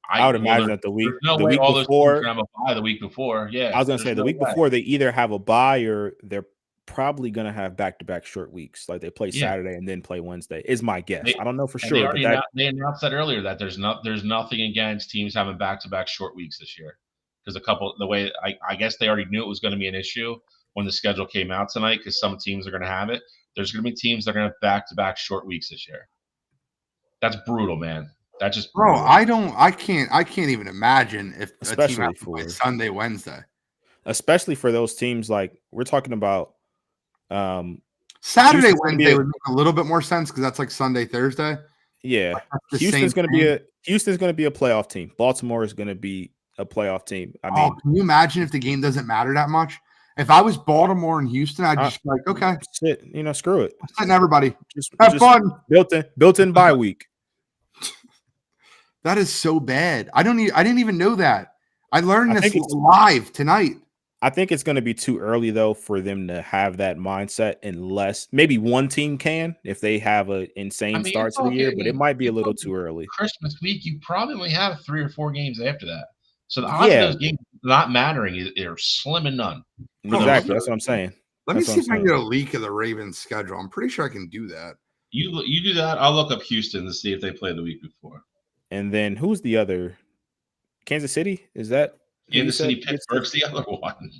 I would imagine that the week all before. Those teams are going to have a bye the week before. Yeah. I was going to say the week before they either have a bye or they're probably going to have back-to-back short weeks. Like they play Saturday and then play Wednesday is my guess. I don't know for sure. They announced that earlier that there's nothing against teams having back-to-back short weeks this year. Because I guess they already knew it was going to be an issue when the schedule came out tonight because some teams are going to have it. There's going to be teams that are going to have back-to-back short weeks this year. That's brutal, man. That's just brutal. Bro, I can't even imagine if especially a team has to play Sunday, Wednesday. Especially for those teams like we're talking about. Saturday, Wednesday would make a little bit more sense because that's like Sunday, Thursday. Yeah, Houston's going to be a playoff team. Baltimore is going to be a playoff team. I mean, can you imagine if the game doesn't matter that much? If I was Baltimore and Houston, I'd just be like, okay, screw it. Letting everybody just have fun. Built in bye week. That is so bad. I didn't even know that. I learned this it's live tonight. I think it's going to be too early though for them to have that mindset, unless maybe one team can if they have an insane start to the year, but it might be a little too early. Christmas week, you probably only have 3 or 4 games after that. So the odds of those games not mattering are slim and none. Exactly. That's what I'm saying. Let me see if I can get a leak of the Ravens schedule. I'm pretty sure I can do that. You do that. I'll look up Houston to see if they play the week before. And then who's the other? Kansas City? Is that? Kansas City, Pittsburgh's the other one.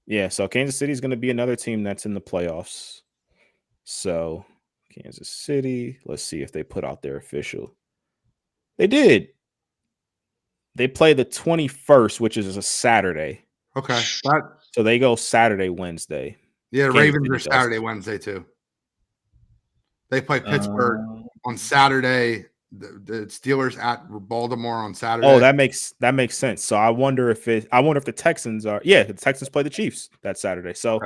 Yeah, so Kansas City is going to be another team that's in the playoffs. So Kansas City, let's see if they put out their official. They did. They play the 21st, which is a Saturday. Okay. So they go Saturday, Wednesday. Yeah, Ravens are Saturday, Wednesday too. They play Pittsburgh on Saturday. The Steelers at Baltimore on Saturday. Oh, that makes sense. So I wonder if the Texans are. Yeah, the Texans play the Chiefs that Saturday. So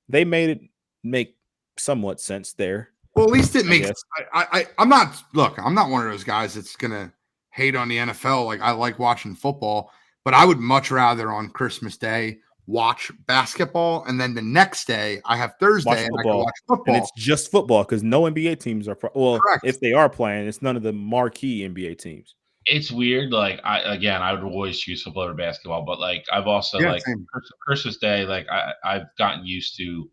they made it make somewhat sense there. Well, at least it makes. I'm not one of those guys that's gonna hate on the NFL. Like, I like watching football, but I would much rather on Christmas Day watch basketball, and then the next day I have Thursday and I can watch football. And it's just football because no NBA teams are if they are playing, it's none of the marquee NBA teams. It's weird. Like, I would always choose football or basketball, but like I've also Christmas Day, like I've gotten used to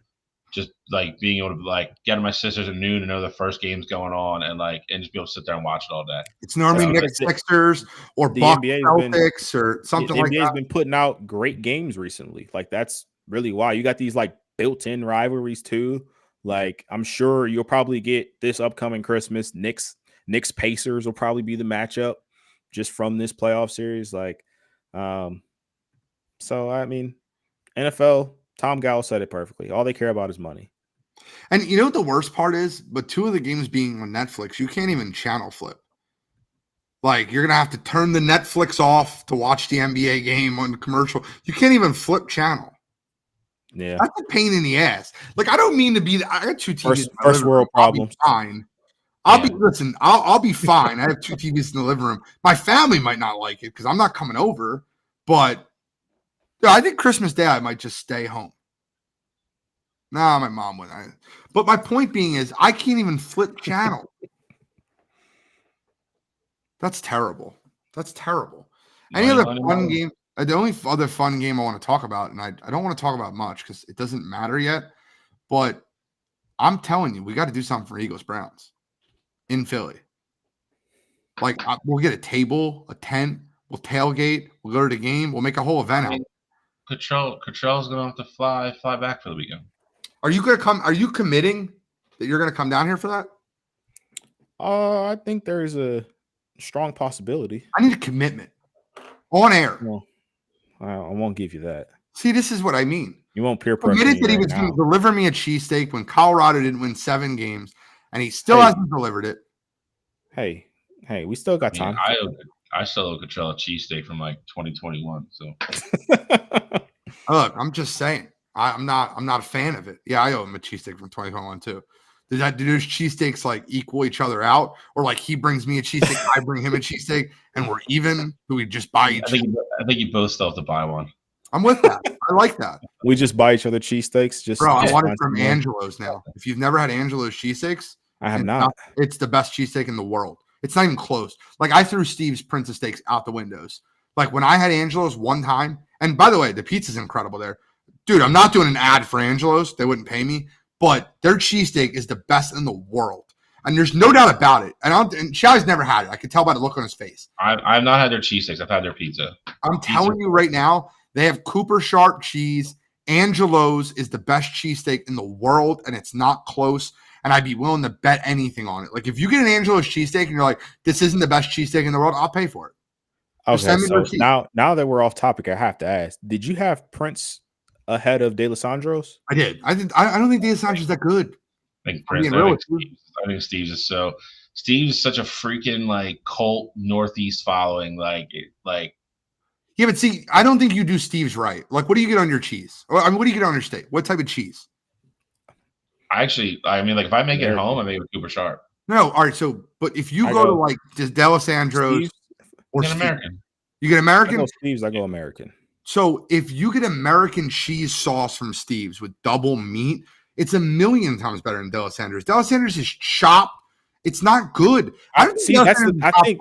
just like being able to like get to my sister's at noon and know the first game's going on and just be able to sit there and watch it all day. It's normally Knicks, Sixers, or Bucks, Celtics, or something like that. The NBA's been putting out great games recently. Like, that's really why you got these like built-in rivalries too. Like, I'm sure you'll probably get this upcoming Christmas. Knicks Pacers will probably be the matchup just from this playoff series. Like, so I mean, NFL. Tom Gallo said it perfectly. All they care about is money. And you know what the worst part is? But 2 of the games being on Netflix, you can't even channel flip. Like, you're going to have to turn the Netflix off to watch the NBA game on commercial. You can't even flip channel. Yeah. That's a pain in the ass. Like, I don't mean to be – I got 2 TVs. First world problems. Fine. I'll be fine. I have 2 TVs in the living room. My family might not like it because I'm not coming over, but – yeah, I think Christmas Day I might just stay home. Nah, my mom would. But my point being is I can't even flip channel. That's terrible. Any other fun game? The only other fun game I want to talk about, and I don't want to talk about much because it doesn't matter yet, but I'm telling you, we got to do something for Eagles-Browns in Philly. Like, we'll get a table, a tent, we'll tailgate, we'll go to the game, we'll make a whole event out of it. Cottrell's gonna have to fly back for the weekend. Are you gonna come? Are you committing that you're gonna come down here for that? I think there is a strong possibility. I need a commitment on air. Well, I won't give you that. See, this is what I mean. You won't peer pressure. Committed that he was going to deliver me a cheesesteak when Colorado didn't win 7 games, and he still hasn't delivered it. Hey, we still got time. I still owe Cottrell a cheesesteak from like 2021. So look, I'm just saying. I'm not a fan of it. Yeah, I owe him a cheesesteak from 2021 too. Do those cheesesteaks like equal each other out, or like he brings me a cheesesteak, I bring him a cheesesteak, and we're even? Do we just buy each? I think you both still have to buy one. I'm with that. I like that. We just buy each other cheesesteaks. I want it from Angelo's now. If you've never had Angelo's cheesesteaks, I have not. It's the best cheesesteak in the world. It's not even close. Like, I threw Steve's Prince of Steaks out the windows. Like, when I had Angelo's one time, and by the way, the pizza's incredible there. Dude, I'm not doing an ad for Angelo's. They wouldn't pay me. But their cheesesteak is the best in the world. And there's no doubt about it. And Shalley's never had it. I could tell by the look on his face. I've not had their cheesesteaks. I've had their pizza. I'm telling you right now, they have Cooper Sharp cheese. Angelo's is the best cheesesteak in the world, and it's not close. And I'd be willing to bet anything on it. Like, if you get an Angelo's cheesesteak and you're like, this isn't the best cheesesteak in the world, I'll pay for it. Okay, so now that we're off topic, I have to ask, did you have Prince ahead of D'Alessandro's? I did. I don't think D'Alessandro's that good. I think Steve's is so. Steve's such a freaking like cult Northeast following. Yeah, but see, I don't think you do Steve's right. Like, what do you get on your cheese? Or, I mean, what do you get on your steak? What type of cheese? Like if I make it at home, I make it with Cooper Sharp. No, all right. So, but if you go to like just D'Alessandro's, or An American. You get American? I go Steve's. I go American. So if you get American cheese sauce from Steve's with double meat, it's a million times better than D'Alessandra's. D'Alessandra's is chopped. It's not good. I don't see. That's the. I think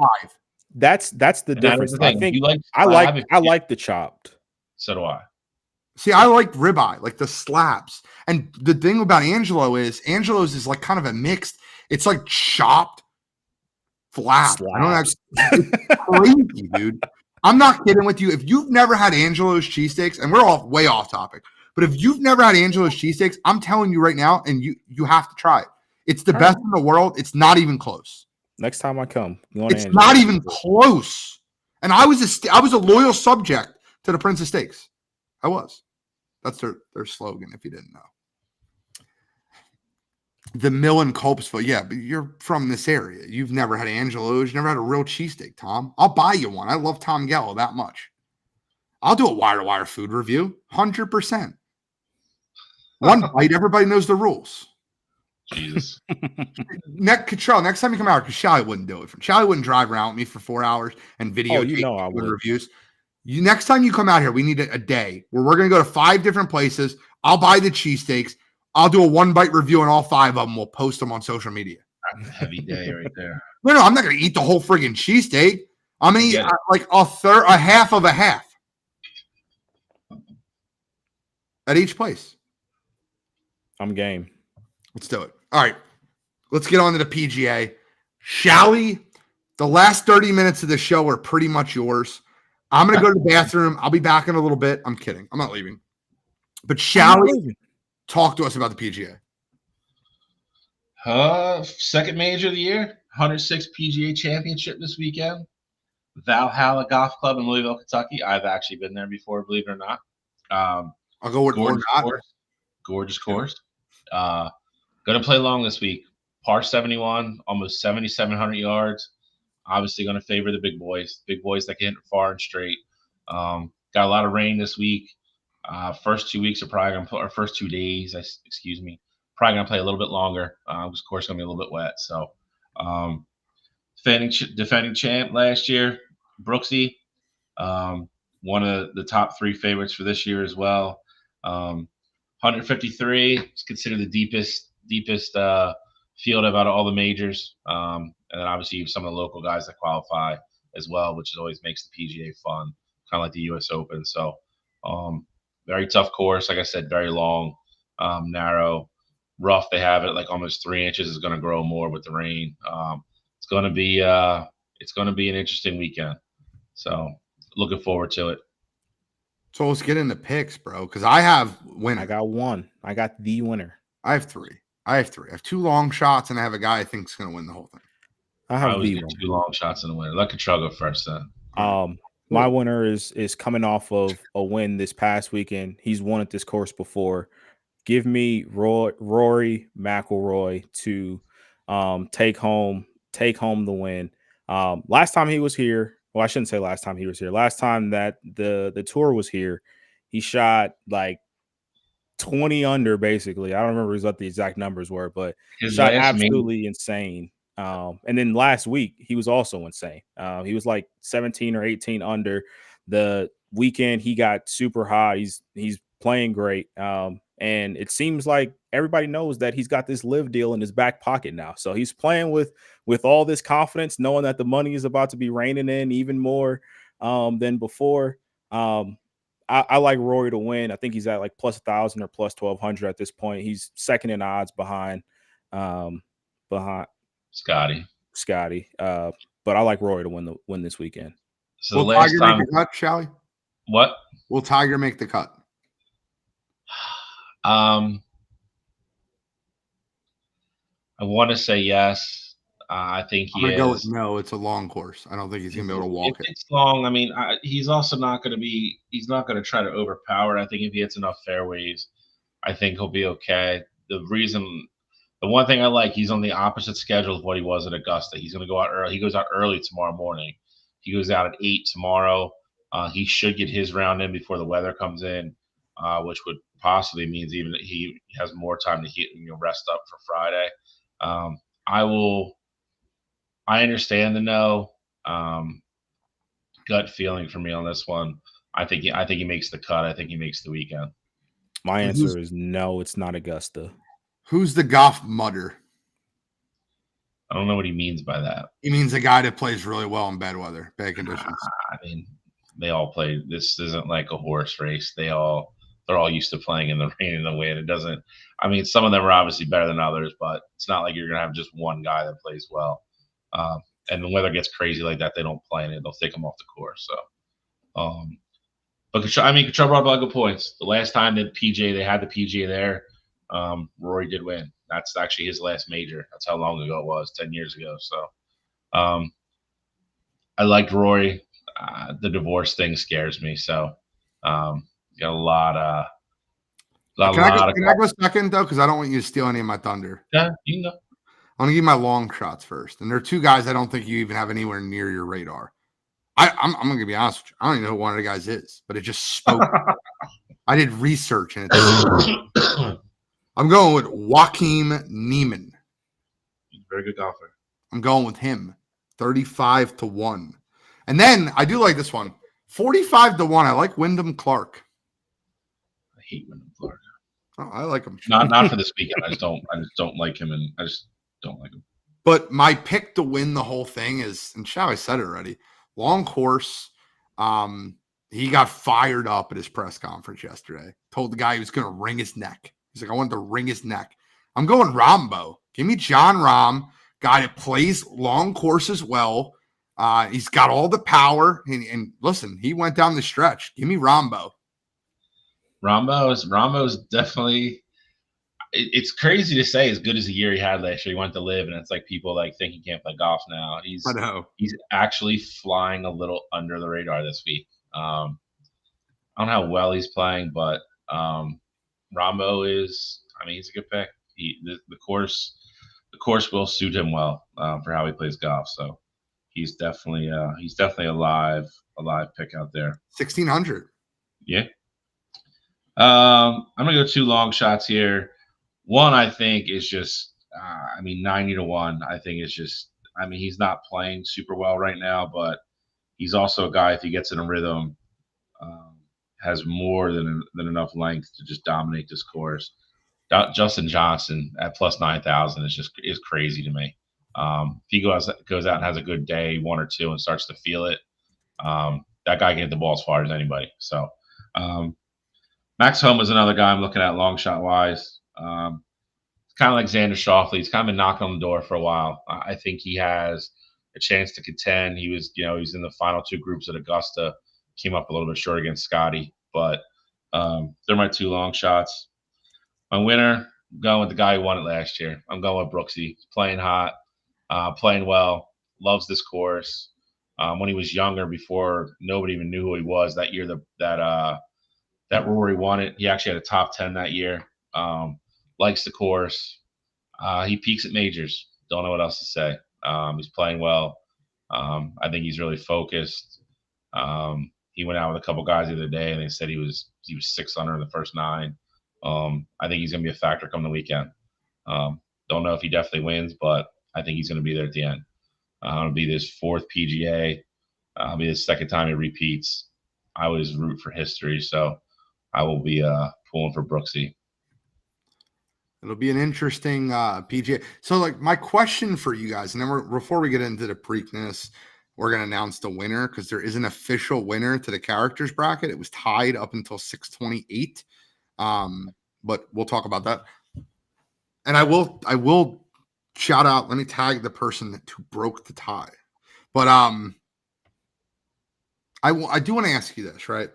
that's the difference. I think I like the chopped. So do I. See, I like ribeye, like the slabs. And the thing about Angelo's is like kind of a mixed. It's like chopped flat. I don't know. It's crazy, dude. I'm not kidding with you. If you've never had Angelo's cheesesteaks, and we're way off topic, but if you've never had Angelo's cheesesteaks, I'm telling you right now, and you have to try it. It's the best in the world. It's not even close. Next time I come, it's not even close. And I was a loyal subject to the Prince of Steaks. I was. That's their slogan, if you didn't know. The mill in Copesville. Yeah, but you're from this area. You've never had Angelo's. You've never had a real cheesesteak, Tom. I'll buy you one. I love Tom Gallo that much. I'll do a Wire2Wire food review. 100%. One bite, everybody knows the rules. Jesus. Next time you come out, because Shelly wouldn't do it. Shelly wouldn't drive around with me for 4 hours and video I would. reviews. Next time you come out here, we need a day where we're going to go to 5 different places. I'll buy the cheesesteaks. I'll do a 1-bite review on all 5 of them. We'll post them on social media. That's a heavy day right there. No, I'm not going to eat the whole friggin' cheesesteak. I'm going to eat like a half of a half at each place. I'm game. Let's do it. All right. Let's get on to the PGA. Shelly, the last 30 minutes of the show are pretty much yours. I'm going to go to the bathroom. I'll be back in a little bit. I'm kidding. I'm not leaving. But Shelly, talk to us about the PGA. Second major of the year, 106 PGA Championship this weekend. Valhalla Golf Club in Louisville, Kentucky. I've actually been there before, believe it or not. I'll go with gorgeous course. Going to play long this week. Par 71, almost 7,700 yards. Obviously going to favor the big boys that can hit far and straight. Got a lot of rain this week. First 2 weeks are probably going to play, or first 2 days, probably going to play a little bit longer. This course is going to be a little bit wet. So, defending champ last year, Brooksy, one of the top 3 favorites for this year as well. 153 is considered the deepest field out of all the majors. And then obviously some of the local guys that qualify as well, which always makes the PGA fun, kind of like the US Open. So very tough course. Like I said, very long, narrow, rough. They have it like almost 3 inches. Is going to grow more with the rain. It's going to be an interesting weekend. So looking forward to it. So let's get into picks, bro, because I have winner. I got one. I got the winner. I have 3. I have 2 long shots, and I have a guy I think is going to win the whole thing. I have the 2 long shots in the winner. Let Control go first then. My winner is coming off of a win this past weekend. He's won at this course before. Give me Rory McIlroy to take home the win. Last time he was here. Well, I shouldn't say last time he was here. Last time that the tour was here, he shot like 20 under, basically. I don't remember what the exact numbers were, but he shot absolutely insane. And then last week, he was also insane. He was like 17 or 18 under. The weekend, he got super hot. He's playing great. And it seems like everybody knows that he's got this live deal in his back pocket now. So he's playing with all this confidence, knowing that the money is about to be raining in even more than before. I like Rory to win. I think he's at like plus 1,000 or plus 1,200 at this point. He's second in odds behind Scotty. But I like Rory to win this weekend. So will Tiger make the cut, Shelly? What? Will Tiger make the cut? I want to say yes. I think he is. Go with no. It's a long course. I don't think he's going to be able to walk it. It's long. I mean, he's also not going to be. He's not going to try to overpower. I think if he hits enough fairways, I think he'll be okay. The one thing I like, he's on the opposite schedule of what he was at Augusta. He's going to go out early. He goes out early tomorrow morning. He goes out at 8 tomorrow. He should get his round in before the weather comes in, which would possibly means even that he has more time to rest up for Friday. I understand the no. gut feeling for me on this one. I think he makes the cut. I think he makes the weekend. My answer is no, it's not Augusta. Who's the Goff mutter? I don't know what he means by that. He means a guy that plays really well in bad weather, bad conditions. I mean, they all play. This isn't like a horse race. They're all used to playing in the rain and the wind. It doesn't. I mean, some of them are obviously better than others, but it's not like you're gonna have just one guy that plays well. And the weather gets crazy like that, they don't play in it. They'll take them off the course. So, but Cottrell brought up a lot of good points. The last time that they had the PGA there, Rory did win. That's actually his last major. That's how long ago it was, 10 years ago. So, I liked Rory. The divorce thing scares me. So, got a lot of. Can I go second though? Because I don't want you to steal any of my thunder. Yeah, you can go. I'm gonna give my long shots first, and there are two guys I don't think you even have anywhere near your radar. I'm gonna be honest with you. I don't even know who one of the guys is, but it just spoke. I did research and I'm going with Joaquin Niemann. He's a very good golfer. I'm going with him, 35-1. And then I do like this one, 45-1. I like Wyndham Clark. I hate Wyndham Clark. Oh, I like him. Not for this weekend. I just don't like him, and I just don't like him. But my pick to win the whole thing is, and I said it already, long course. He got fired up at his press conference yesterday. Told the guy he was going to wring his neck. He's like, I want to wring his neck. I'm going Rahmbo. Give me John Rahm, guy that plays long courses well. He's got all the power. And listen, he went down the stretch. Give me Rahmbo. Rahmbo's definitely. It's crazy to say as good as the year he had last year. He went to live, and it's like people like think he can't play golf now. I know. He's actually flying a little under the radar this week. I don't know how well he's playing, but Rahmbo is. I mean, he's a good pick. The course will suit him well for how he plays golf. So he's definitely a live pick out there. 1,600. Yeah. I'm gonna go two long shots here. One, I think, is just, 90-1. I think it's just, he's not playing super well right now, but he's also a guy, if he gets in a rhythm, has more than enough length to just dominate this course. Justin Johnson at plus 9,000 is crazy to me. If he goes out and has a good day, one or two, and starts to feel it, that guy can hit the ball as far as anybody. So, Max Homa is another guy I'm looking at long shot wise. It's kind of like Xander Schauffele. He's kind of been knocking on the door for a while. I think he has a chance to contend. He's in the final two groups at Augusta. Came up a little bit short against Scotty, but they're my two long shots. My winner, I'm going with the guy who won it last year. I'm going with Brooksy. He's playing hot, playing well, loves this course. When he was younger, before nobody even knew who he was, that year that Rory won it, he actually had a top 10 that year. Likes the course. He peaks at majors. Don't know what else to say. He's playing well. I think he's really focused. He went out with a couple guys the other day, and they said he was 600 in the first 9. I think he's going to be a factor come the weekend. Don't know if he definitely wins, but I think he's going to be there at the end. It'll be his 4th PGA. It'll be the second time he repeats. I always root for history, so I will be pulling for Brooksy. It'll be an interesting PGA. So, like, my question for you guys, and then before we get into the Preakness, we're going to announce the winner because there is an official winner to the characters bracket. It was tied up until 628. But we'll talk about that. And I will shout out, let me tag the person who broke the tie. But I do want to ask you this, right?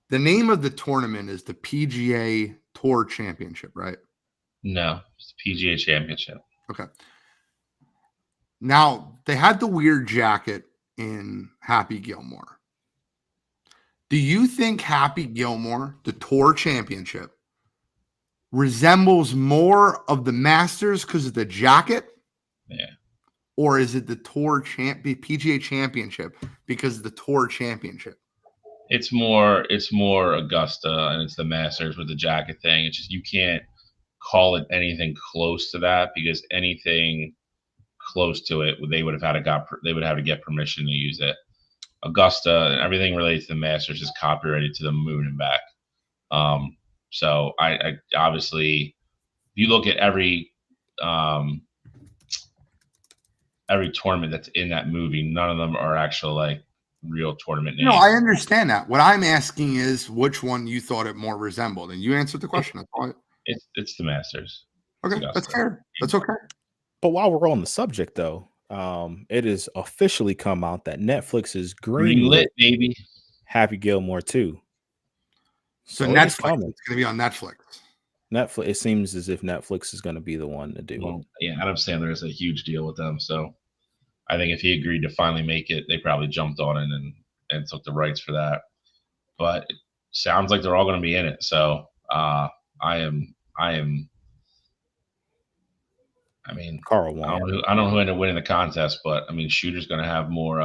The name of the tournament is the PGA Tour Championship, right? No, it's the PGA Championship. Okay. Now, they had the weird jacket in Happy Gilmore. Do you think Happy Gilmore, the Tour Championship, resembles more of the Masters because of the jacket? Yeah. Or is it the PGA Championship because of the Tour Championship? It's more Augusta, and it's the Masters with the jacket thing. It's just you can't call it anything close to that, because anything close to it, they would have to get permission to use it. Augusta and everything related to the Masters is copyrighted to the moon and back. So I obviously, if you look at every tournament that's in that movie, none of them are actual like real tournament names. No, I understand that. What I'm asking is which one you thought it more resembled, and you answered the question. It's the Masters. Okay, that's fair. That's okay. But while we're on the subject, though, it has officially come out that Netflix is greenlit, baby, Happy Gilmore 2. So Netflix, it's going to be on Netflix. Netflix. It seems as if Netflix is going to be the one to do it. Yeah, Adam Sandler is a huge deal with them, so I think if he agreed to finally make it, they probably jumped on it and took the rights for that. But it sounds like they're all going to be in it. So I am. I mean, Carl won. I don't know who ended up winning the contest, but I mean, Shooter's going to have more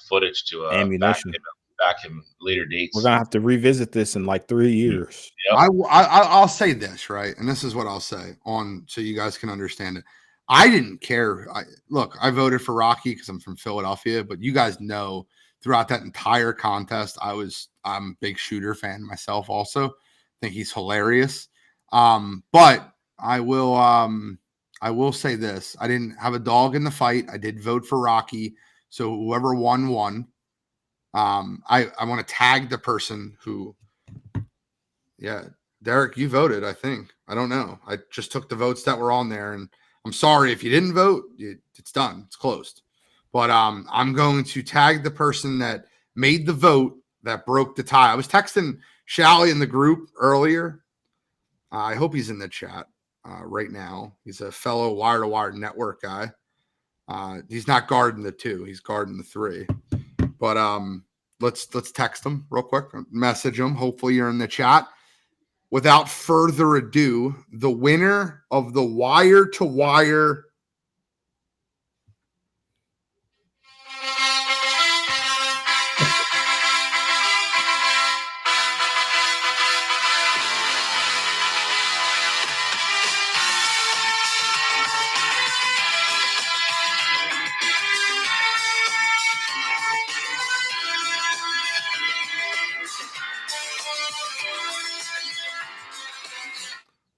footage to ammunition. Back him later dates. We're gonna have to revisit this in like 3 years. Yep. I'll say this, right, and this is what I'll say so you guys can understand it. I didn't care. Look, I voted for Rocky because I'm from Philadelphia, but you guys know throughout that entire contest, I'm a big Shooter fan myself. Also, think he's hilarious. But I will say this: I didn't have a dog in the fight. I did vote for Rocky, so whoever won. I want to tag the person who, Derek, you voted, I think. I don't know. I just took the votes that were on there, and I'm sorry if you didn't vote. It's done. It's closed. But I'm going to tag the person that made the vote that broke the tie. I was texting Shally in the group earlier. I hope he's in the chat right now. He's a fellow Wire2Wire network guy. He's not guarding the 2. He's guarding the 3. But let's text him real quick, message him. Hopefully you're in the chat. Without further ado, the winner of the Wire2Wire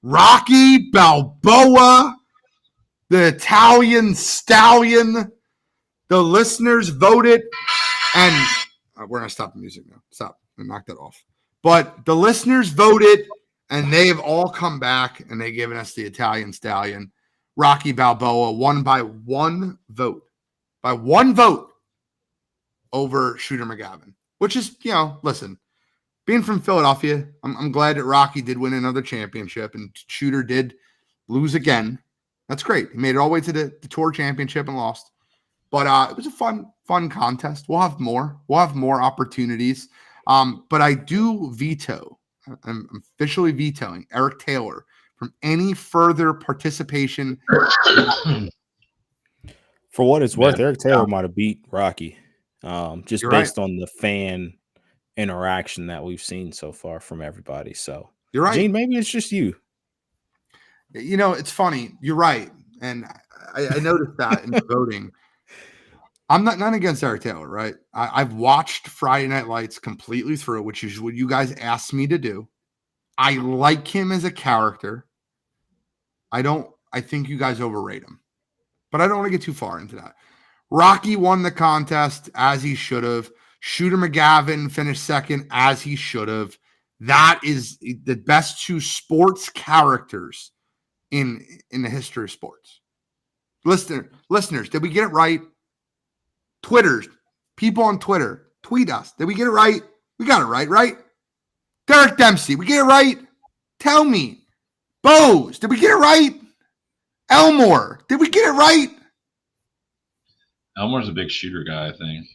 Rocky Balboa, the Italian stallion. The listeners voted, and we're going to stop the music now. Stop and knock that off. But the listeners voted, and they have all come back, and they've given us the Italian stallion. Rocky Balboa won by 1 vote. By 1 vote over Shooter McGavin, which is, listen, being from Philadelphia, I'm glad that Rocky did win another championship and Shooter did lose again. That's great. He made it all the way to the tour championship and lost. But it was a fun contest. We'll have more. We'll have more opportunities. But I do veto. I'm officially vetoing Eric Taylor from any further participation. For what it's worth, Eric Taylor might have beat Rocky, just You're based right. on the fan interaction that we've seen so far from everybody. So you're right. Gene, maybe it's just you. It's funny. You're right. And I noticed that in the voting. I'm not against Eric Taylor, right? I've watched Friday Night Lights completely through, which is what you guys asked me to do. I like him as a character. I think you guys overrate him. But I don't want to get too far into that. Rocky won the contest as he should have. Shooter McGavin finished second as he should have. That is the best 2 sports characters in the history of sports. Listeners, did we get it right? Twitters, people on Twitter, tweet us. Did we get it right? We got it right? Derek Dempsey, we get it right? Tell me. Bose, did we get it right? Elmore, did we get it right? Elmore's a big Shooter guy, I think.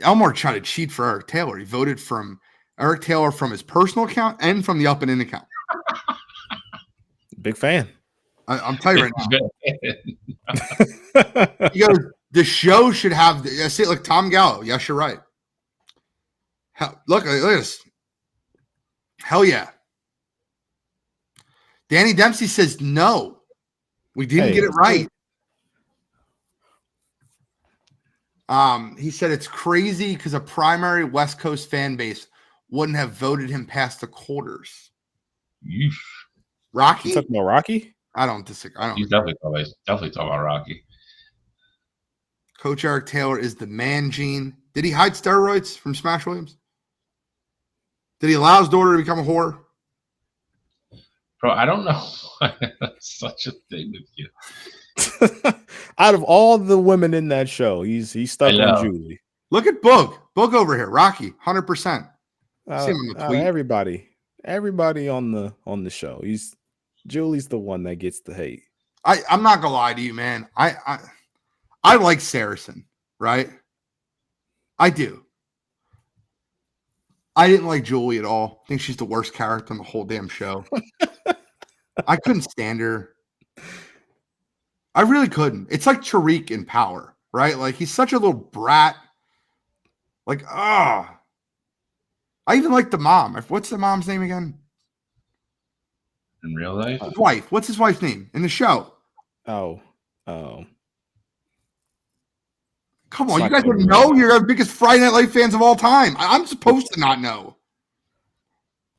Elmore tried to cheat for Eric Taylor. He voted from Eric Taylor from his personal account and from the Up and In account. Big fan. I'm telling you right now. He goes, the show should have. I see it like Tom Gallo. Yes, you're right. Look at this. Hell yeah. Danny Dempsey says no. We didn't get it right. He said it's crazy because a primary West Coast fan base wouldn't have voted him past the quarters. Yeesh. Rocky? You talking about Rocky? I don't disagree. He's definitely talking about Rocky. Coach Eric Taylor is the man, Gene. Did he hide steroids from Smash Williams? Did he allow his daughter to become a whore? Bro, I don't know why that's such a thing with you. Out of all the women in that show, he's stuck on Julie. Look at Boog. Boog over here. Rocky, 100%. Everybody on the show. Julie's the one that gets the hate. I'm not gonna lie to you, man. I like Saracen, right? I do. I didn't like Julie at all. I think she's the worst character in the whole damn show. I couldn't stand her. I really couldn't. It's like Tariq in Power, right? Like he's such a little brat. Like, I even like the mom. What's the mom's name again? In real life? His wife. What's his wife's name in the show? Oh. Come on, you guys would know. You're the biggest Friday Night Light fans of all time. I'm supposed to not know.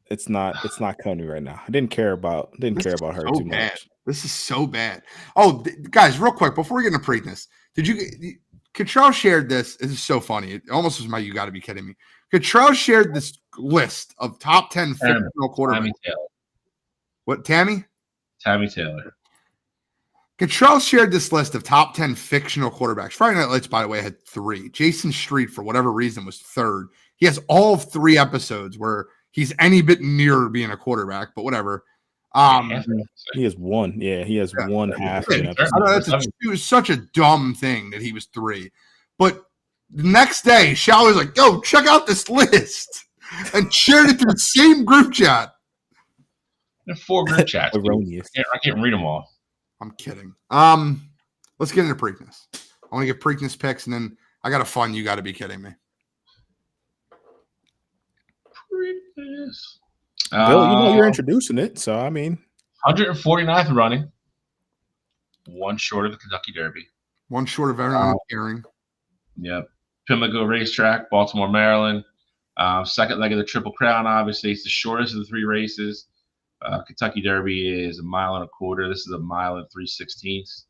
It's not Coney right now. I didn't care about her too much. This is so bad. Oh, guys, real quick before we get into Preakness, Cottrell shared this. This is so funny. It almost was you got to be kidding me. Cottrell shared this list of top 10 fictional quarterbacks. Tammy Taylor. What, Tammy? Tammy Taylor. Cottrell shared this list of top 10 fictional quarterbacks. Friday Night Lights, by the way, had 3. Jason Street, for whatever reason, was 3rd. He has all of 3 episodes where he's any bit near being a quarterback, but whatever. He has one. Yeah, he has one half. I know it was such a dumb thing that he was 3. But the next day, Shao was like, "Yo, check out this list," and shared it to the same group chat. 4 group chats. Erroneous. I can't read them all. I'm kidding. Let's get into Preakness. I want to get Preakness picks, and then I got a fun. You got to be kidding me. Preakness. Bill, you're introducing it, so I mean, 149th running, 1 short of the Kentucky Derby, 1 short of everyone caring. Yep. Pimlico Racetrack, Baltimore, Maryland. 2nd leg of the Triple Crown. Obviously, it's the shortest of the 3 races. Kentucky Derby is 1.25 miles. This is 1 mile and 3/16.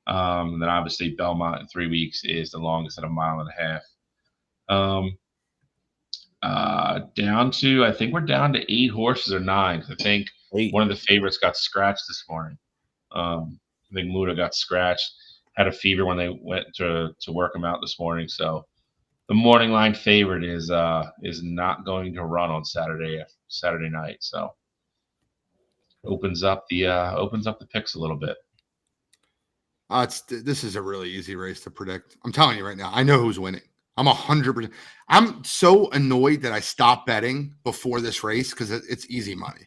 And then obviously Belmont in 3 weeks is the longest at 1.5 miles. I think we're down to 8 horses or 9. I think 8. One of the favorites got scratched this morning. I think Muda got scratched, had a fever when they went to work him out this morning. So the morning line favorite is not going to run on Saturday night. So opens up the picks a little bit. This is a really easy race to predict. I'm telling you right now. I know who's winning. I'm 100%. I'm so annoyed that I stopped betting before this race because it's easy money.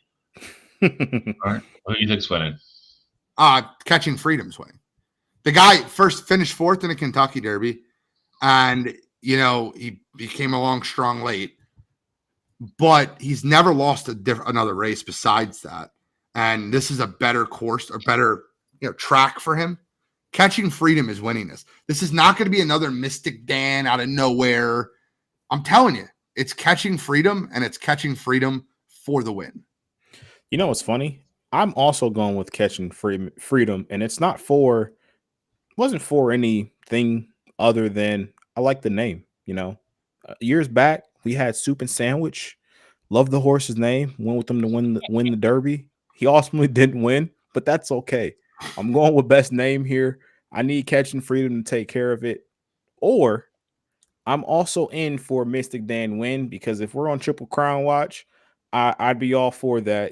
All right. Who do you think's winning? Catching Freedom's winning. The guy first finished 4th in the Kentucky Derby, and he came along strong late, but he's never lost another race besides that. And this is a better course, a better track for him. Catching Freedom is winning this. This is not going to be another Mystic Dan out of nowhere. I'm telling you, it's Catching Freedom, and it's Catching Freedom for the win. You know what's funny? I'm also going with Catching Freedom, and it wasn't for anything other than I like the name. Years back we had Soup and Sandwich. Loved the horse's name. Went with him to win the Derby. He ultimately didn't win, but that's okay. I'm going with best name here. I need Catching Freedom to take care of it. Or I'm also in for Mystic Dan win, because if we're on Triple Crown watch, I'd be all for that,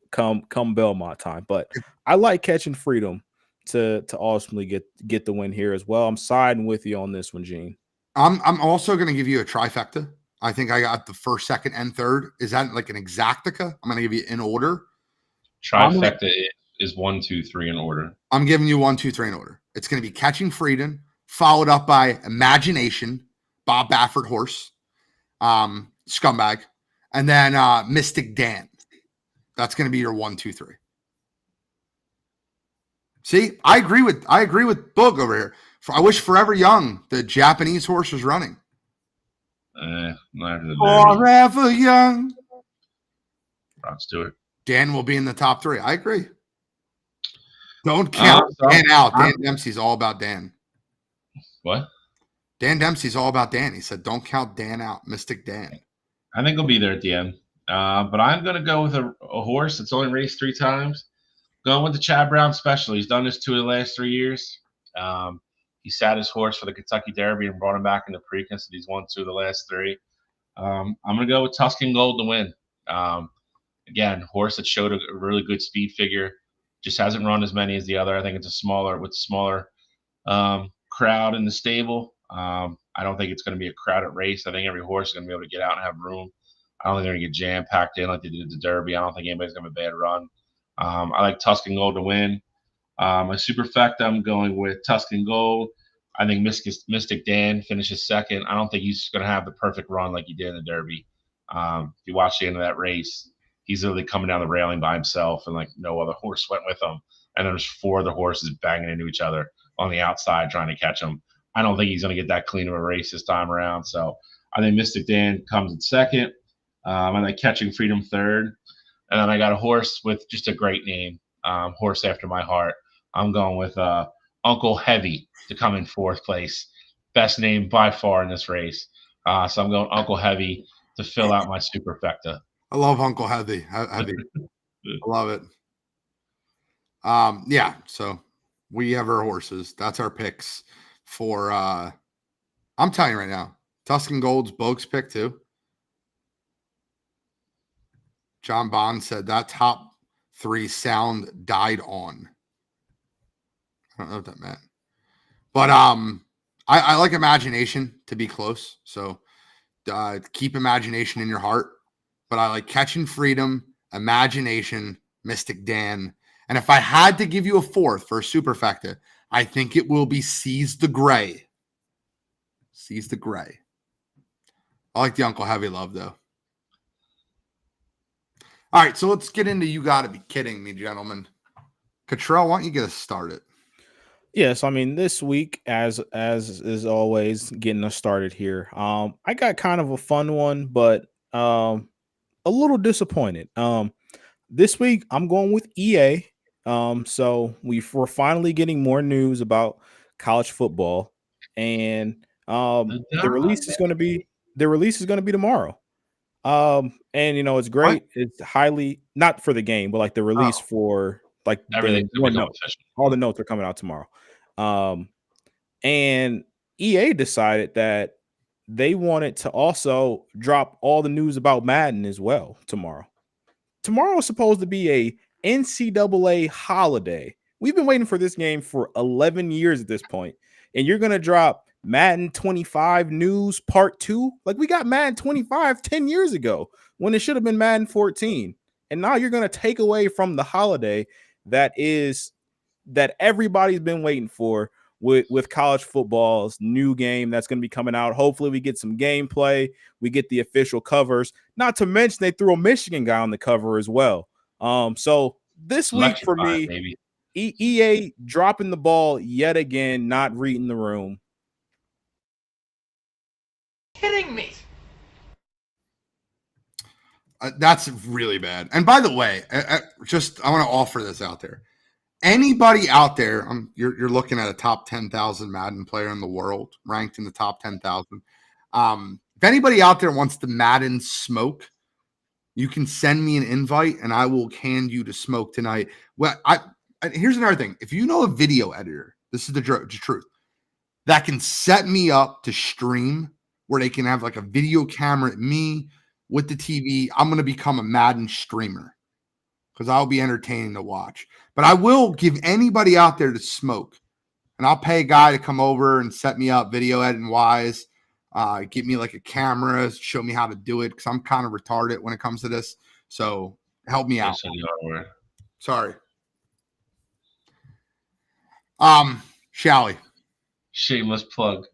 come Belmont time. But I like Catching Freedom to ultimately get the win here as well. I'm siding with you on this one, Gene. I'm also going to give you a trifecta. I think I got the 1st, 2nd, and 3rd. Is that like an exactica? I'm going to give you in order. Trifecta is 1, 2, 3 in order. I'm giving you 1, 2, 3 in order. It's going to be Catching Freedom, followed up by Imagination, Bob Baffert horse, Scumbag, and then Mystic Dan. That's going to be your 1, 2, 3. See, I agree with Boog over here. I wish Forever Young, the Japanese horse, was running. Forever Young. Rod Stewart. Dan will be in the top 3. I agree. Don't count Dan out. Dan Dempsey's all about Dan. What? Dan Dempsey's all about Dan. He said, don't count Dan out. Mystic Dan. I think he'll be there at the end. But I'm going to go with a horse that's only raced 3 times. Going with the Chad Brown Special. He's done this 2 of the last 3 years. He sat his horse for the Kentucky Derby and brought him back in the Preakness, and he's won 2 of the last 3. I'm going to go with Tuscan Gold to win. Again, horse that showed a really good speed figure. Just hasn't run as many as the other. I think it's a smaller crowd in the stable. I don't think it's going to be a crowded race. I think every horse is going to be able to get out and have room. I don't think they're going to get jam-packed in like they did at the Derby. I don't think anybody's going to have a bad run. I like Tuscan Gold to win. My superfecta, I'm going with Tuscan Gold. I think Mystic Dan finishes second. I don't think he's going to have the perfect run like he did in the Derby. If you watch the end of that race, he's literally coming down the railing by himself, and like no other horse went with him. And there's 4 other horses banging into each other on the outside trying to catch him. I don't think he's going to get that clean of a race this time around. So I think Mystic Dan comes in second. I like Catching Freedom third. And then I got a horse with just a great name, horse after my heart. I'm going with Uncle Heavy to come in 4th place. Best name by far in this race. So I'm going Uncle Heavy to fill out my superfecta. I love Uncle Heavy. I love it. Yeah, so we have our horses. That's our picks for I'm telling you right now, Tuscan Gold's Bogue's pick too. John Bond said that top 3 sound died on. I don't know what that meant. But I like Imagination to be close. So keep Imagination in your heart. But I like Catching Freedom, Imagination, Mystic Dan. And if I had to give you a 4th for a superfecta, I think it will be Seize the Gray. Seize the Gray. I like the Uncle Heavy love, though. All right, so let's get into You Gotta Be Kidding Me, gentlemen. Cottrell, why don't you get us started? Yes, I mean, this week, as is always, getting us started here. I got kind of a fun one, but a little disappointed. This week I'm going with EA. So we're finally getting more news about college football, and the release is going to be tomorrow. And you know, it's great. What? It's highly not for the game, but like the release for like everything. All the notes are coming out tomorrow. And EA decided that they wanted to also drop all the news about Madden as well tomorrow. Tomorrow is supposed to be a NCAA holiday. We've been waiting for this game for 11 years at this point, and you're gonna drop Madden 25 news part 2. Like, we got Madden 25 10 years ago when it should have been Madden 14. And now you're going to take away from the holiday that everybody's been waiting for with college football's new game that's going to be coming out. Hopefully we get some gameplay. We get the official covers. Not to mention they threw a Michigan guy on the cover as well. So this week for me, EA dropping the ball yet again, not reading the room. Kidding me. That's really bad. And by the way, I want to offer this out there. Anybody out there, you're looking at a top 10,000 Madden player in the world, ranked in the top 10,000. If anybody out there wants the Madden smoke, you can send me an invite and I will hand you to smoke tonight. Well, here's another thing. If you know a video editor, this is the truth, that can set me up to stream where they can have like a video camera at me with the TV, I'm going to become a Madden streamer because I'll be entertaining to watch. But I will give anybody out there to smoke, and I'll pay a guy to come over and set me up video editing wise, get me like a camera, show me how to do it because I'm kind of retarded when it comes to this. So help me out. Sorry. Shall we? Shameless plug.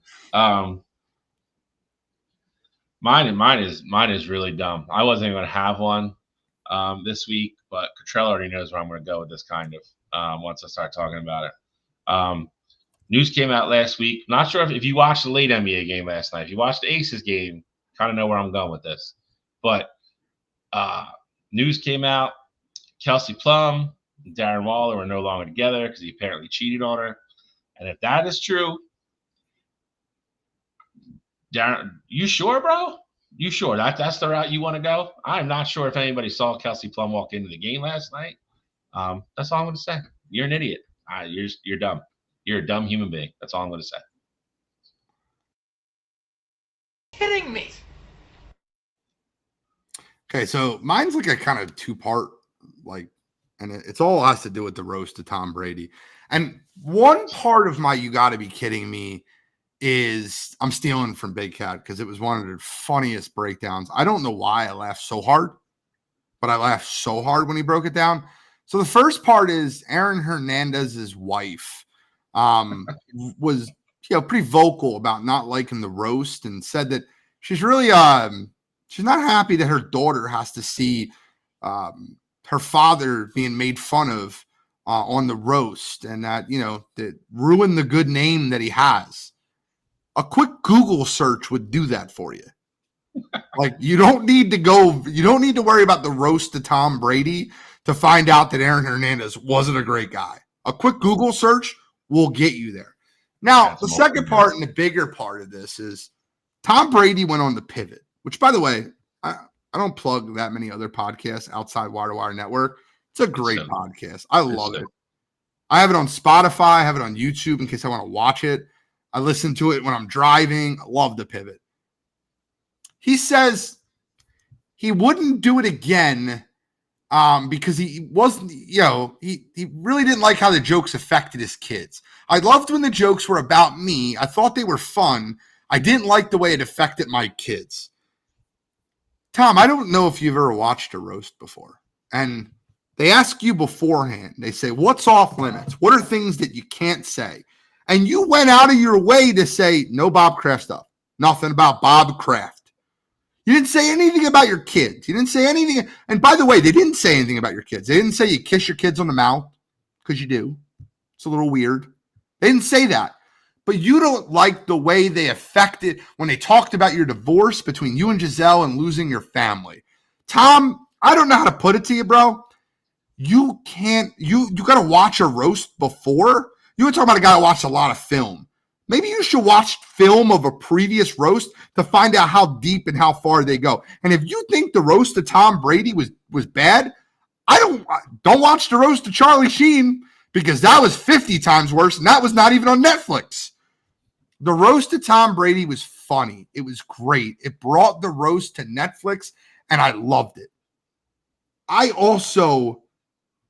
Mine is really dumb. I wasn't even going to have one this week, but Cottrell already knows where I'm going to go with this kind of once I start talking about it. News came out last week. Not sure if you watched the late NBA game last night. If you watched the Aces game, kind of know where I'm going with this. But news came out. Kelsey Plum and Darren Waller are no longer together because he apparently cheated on her. And if that is true, Darren, you sure, bro? You sure that's the route you want to go? I'm not sure if anybody saw Kelsey Plum walk into the game last night. That's all I'm going to say. You're an idiot. You're dumb. You're a dumb human being. That's all I'm going to say. Kidding me. Okay, so mine's like a kind of two-part, and it's all has to do with the roast to Tom Brady. And one part of my "you got to be kidding me" is I'm stealing from Big Cat because it was one of the funniest breakdowns. I don't know why I laughed so hard, but I laughed so hard when he broke it down. So the first part is Aaron Hernandez's wife was pretty vocal about not liking the roast and said that she's really she's not happy that her daughter has to see her father being made fun of on the roast, and that that ruined the good name that he has. A quick Google search would do that for you. Like, you don't need to worry about the roast to Tom Brady to find out that Aaron Hernandez wasn't a great guy. A quick Google search will get you there. Now, the second part and the bigger part of this is Tom Brady went on the Pivot, which, by the way, I don't plug that many other podcasts outside Wire2Wire Network. It's a great podcast. I love it. I have it on Spotify. I have it on YouTube in case I want to watch it. I listen to it when I'm driving. I love the Pivot. He says he wouldn't do it again because he wasn't, he really didn't like how the jokes affected his kids. I loved when the jokes were about me. I thought they were fun. I didn't like the way it affected my kids. Tom, I don't know if you've ever watched a roast before. And they ask you beforehand. They say, what's off limits? What are things that you can't say? And you went out of your way to say no Bob Kraft stuff. Nothing about Bob Kraft. You didn't say anything about your kids. You didn't say anything. And by the way, they didn't say anything about your kids. They didn't say you kiss your kids on the mouth, because you do. It's a little weird. They didn't say that. But you don't like the way they affected when they talked about your divorce between you and Giselle and losing your family. Tom, I don't know how to put it to you, bro. You got to watch a roast before. You were talking about a guy who watched a lot of film. Maybe you should watch film of a previous roast to find out how deep and how far they go. And if you think the roast of Tom Brady was bad, don't watch the roast of Charlie Sheen, because that was 50 times worse, and that was not even on Netflix. The roast of Tom Brady was funny. It was great. It brought the roast to Netflix, and I loved it. I also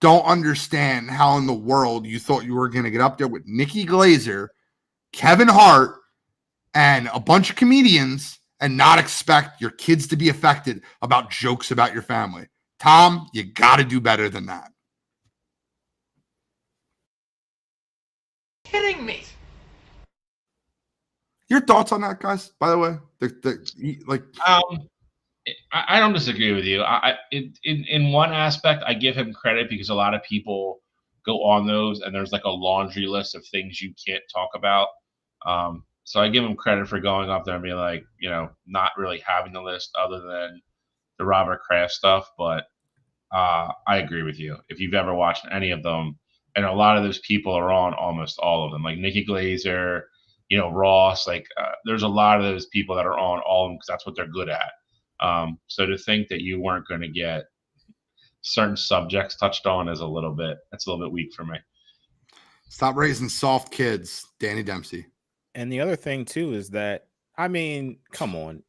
don't understand how in the world you thought you were going to get up there with Nikki Glazer, Kevin Hart, and a bunch of comedians and not expect your kids to be affected about jokes about your family. Tom, you got to do better than that. Kidding me. Your thoughts on that, guys, by the way? I don't disagree with you. In one aspect, I give him credit because a lot of people go on those and there's like a laundry list of things you can't talk about. So I give him credit for going up there and being like, not really having the list other than the Robert Kraft stuff. But I agree with you. If you've ever watched any of them, and a lot of those people are on almost all of them, like Nikki Glazer, Ross, there's a lot of those people that are on all of them because that's what they're good at. So to think that you weren't going to get certain subjects touched on that's a little bit weak for me. Stop raising soft kids, Danny Dempsey. And the other thing too is that, come on,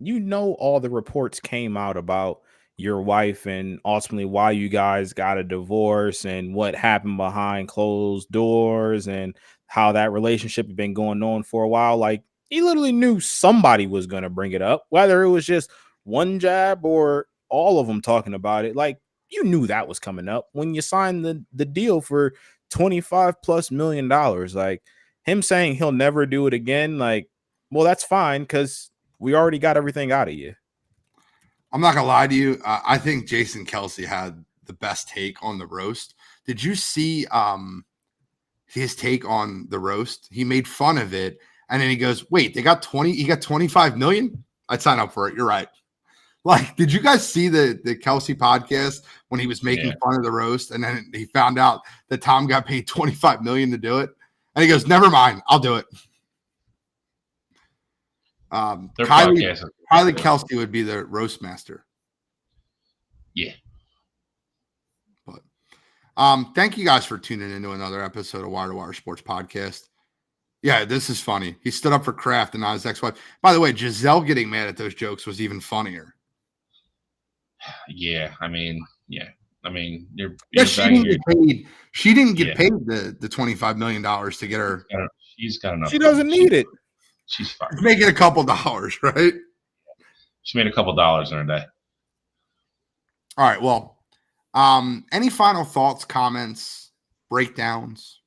all the reports came out about your wife and ultimately why you guys got a divorce and what happened behind closed doors and how that relationship had been going on for a while. Like, he literally knew somebody was going to bring it up, whether it was just one jab or all of them talking about it. Like, you knew that was coming up when you signed the deal for $25+ million. Like, him saying he'll never do it again, well, that's fine because we already got everything out of you. I'm not gonna lie to you. I think Jason Kelsey had the best take on the roast. Did you see his take on the roast. He made fun of it. And then he goes, wait, he got 25 million? I'd sign up for it. You're right. Like, did you guys see the Kelsey podcast when he was making fun of the roast? And then he found out that Tom got paid 25 million to do it. And he goes, never mind, I'll do it. Kylie Kelsey would be the roast master. Yeah. But thank you guys for tuning into another episode of Wire2Wire Sports Podcast. Yeah, this is funny. He stood up for Kraft and not his ex-wife. By the way, Giselle getting mad at those jokes was even funnier. Yeah, I mean, you're she didn't get paid. She didn't get paid the $25 million to get her. She's got enough. She doesn't need it. She's fine. Making a couple dollars, right? She made a couple dollars in her day. All right. Well, any final thoughts, comments, breakdowns?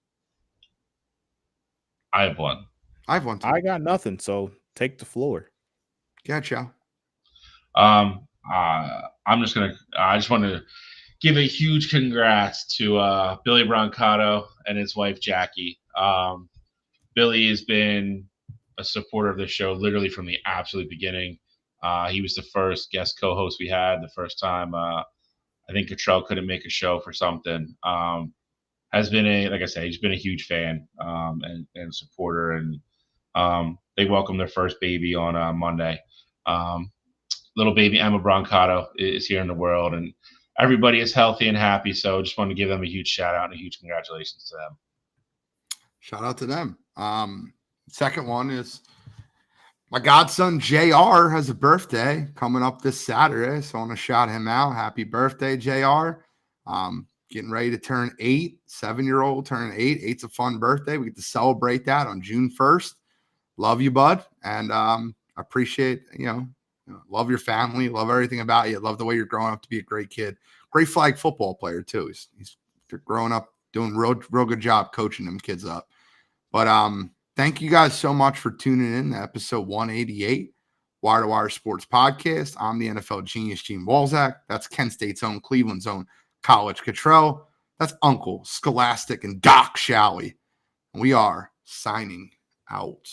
I have one. I have one too. I got nothing, so take the floor. Gotcha. I just want to give a huge congrats to Billy Brancato and his wife Jackie. Billy has been a supporter of the show literally from the absolute beginning. He was the first guest co-host we had the first time. I think Cottrell couldn't make a show for something. Has been like I said, he's been a huge fan and supporter, and they welcomed their first baby on Monday. Little baby Emma Brancato is here in the world, and everybody is healthy and happy. So just want to give them a huge shout out and a huge congratulations to them. Shout out to them. Second one is my godson JR has a birthday coming up this Saturday. So I want to shout him out. Happy birthday, JR. Getting ready to turn 8, 7-year-old turning 8. 8's a fun birthday. We get to celebrate that on June 1st. Love you, bud. And appreciate, love your family, love everything about you. Love the way you're growing up to be a great kid. Great flag football player too. He's growing up, doing real good job coaching them kids up. But thank you guys so much for tuning in to episode 188, Wire2Wire Sports Podcast. I'm the NFL genius, Gene Walzak. That's Kent State's own, Cleveland's own College Cottrell. That's Uncle Scholastic and Doc Shalley. We are signing out.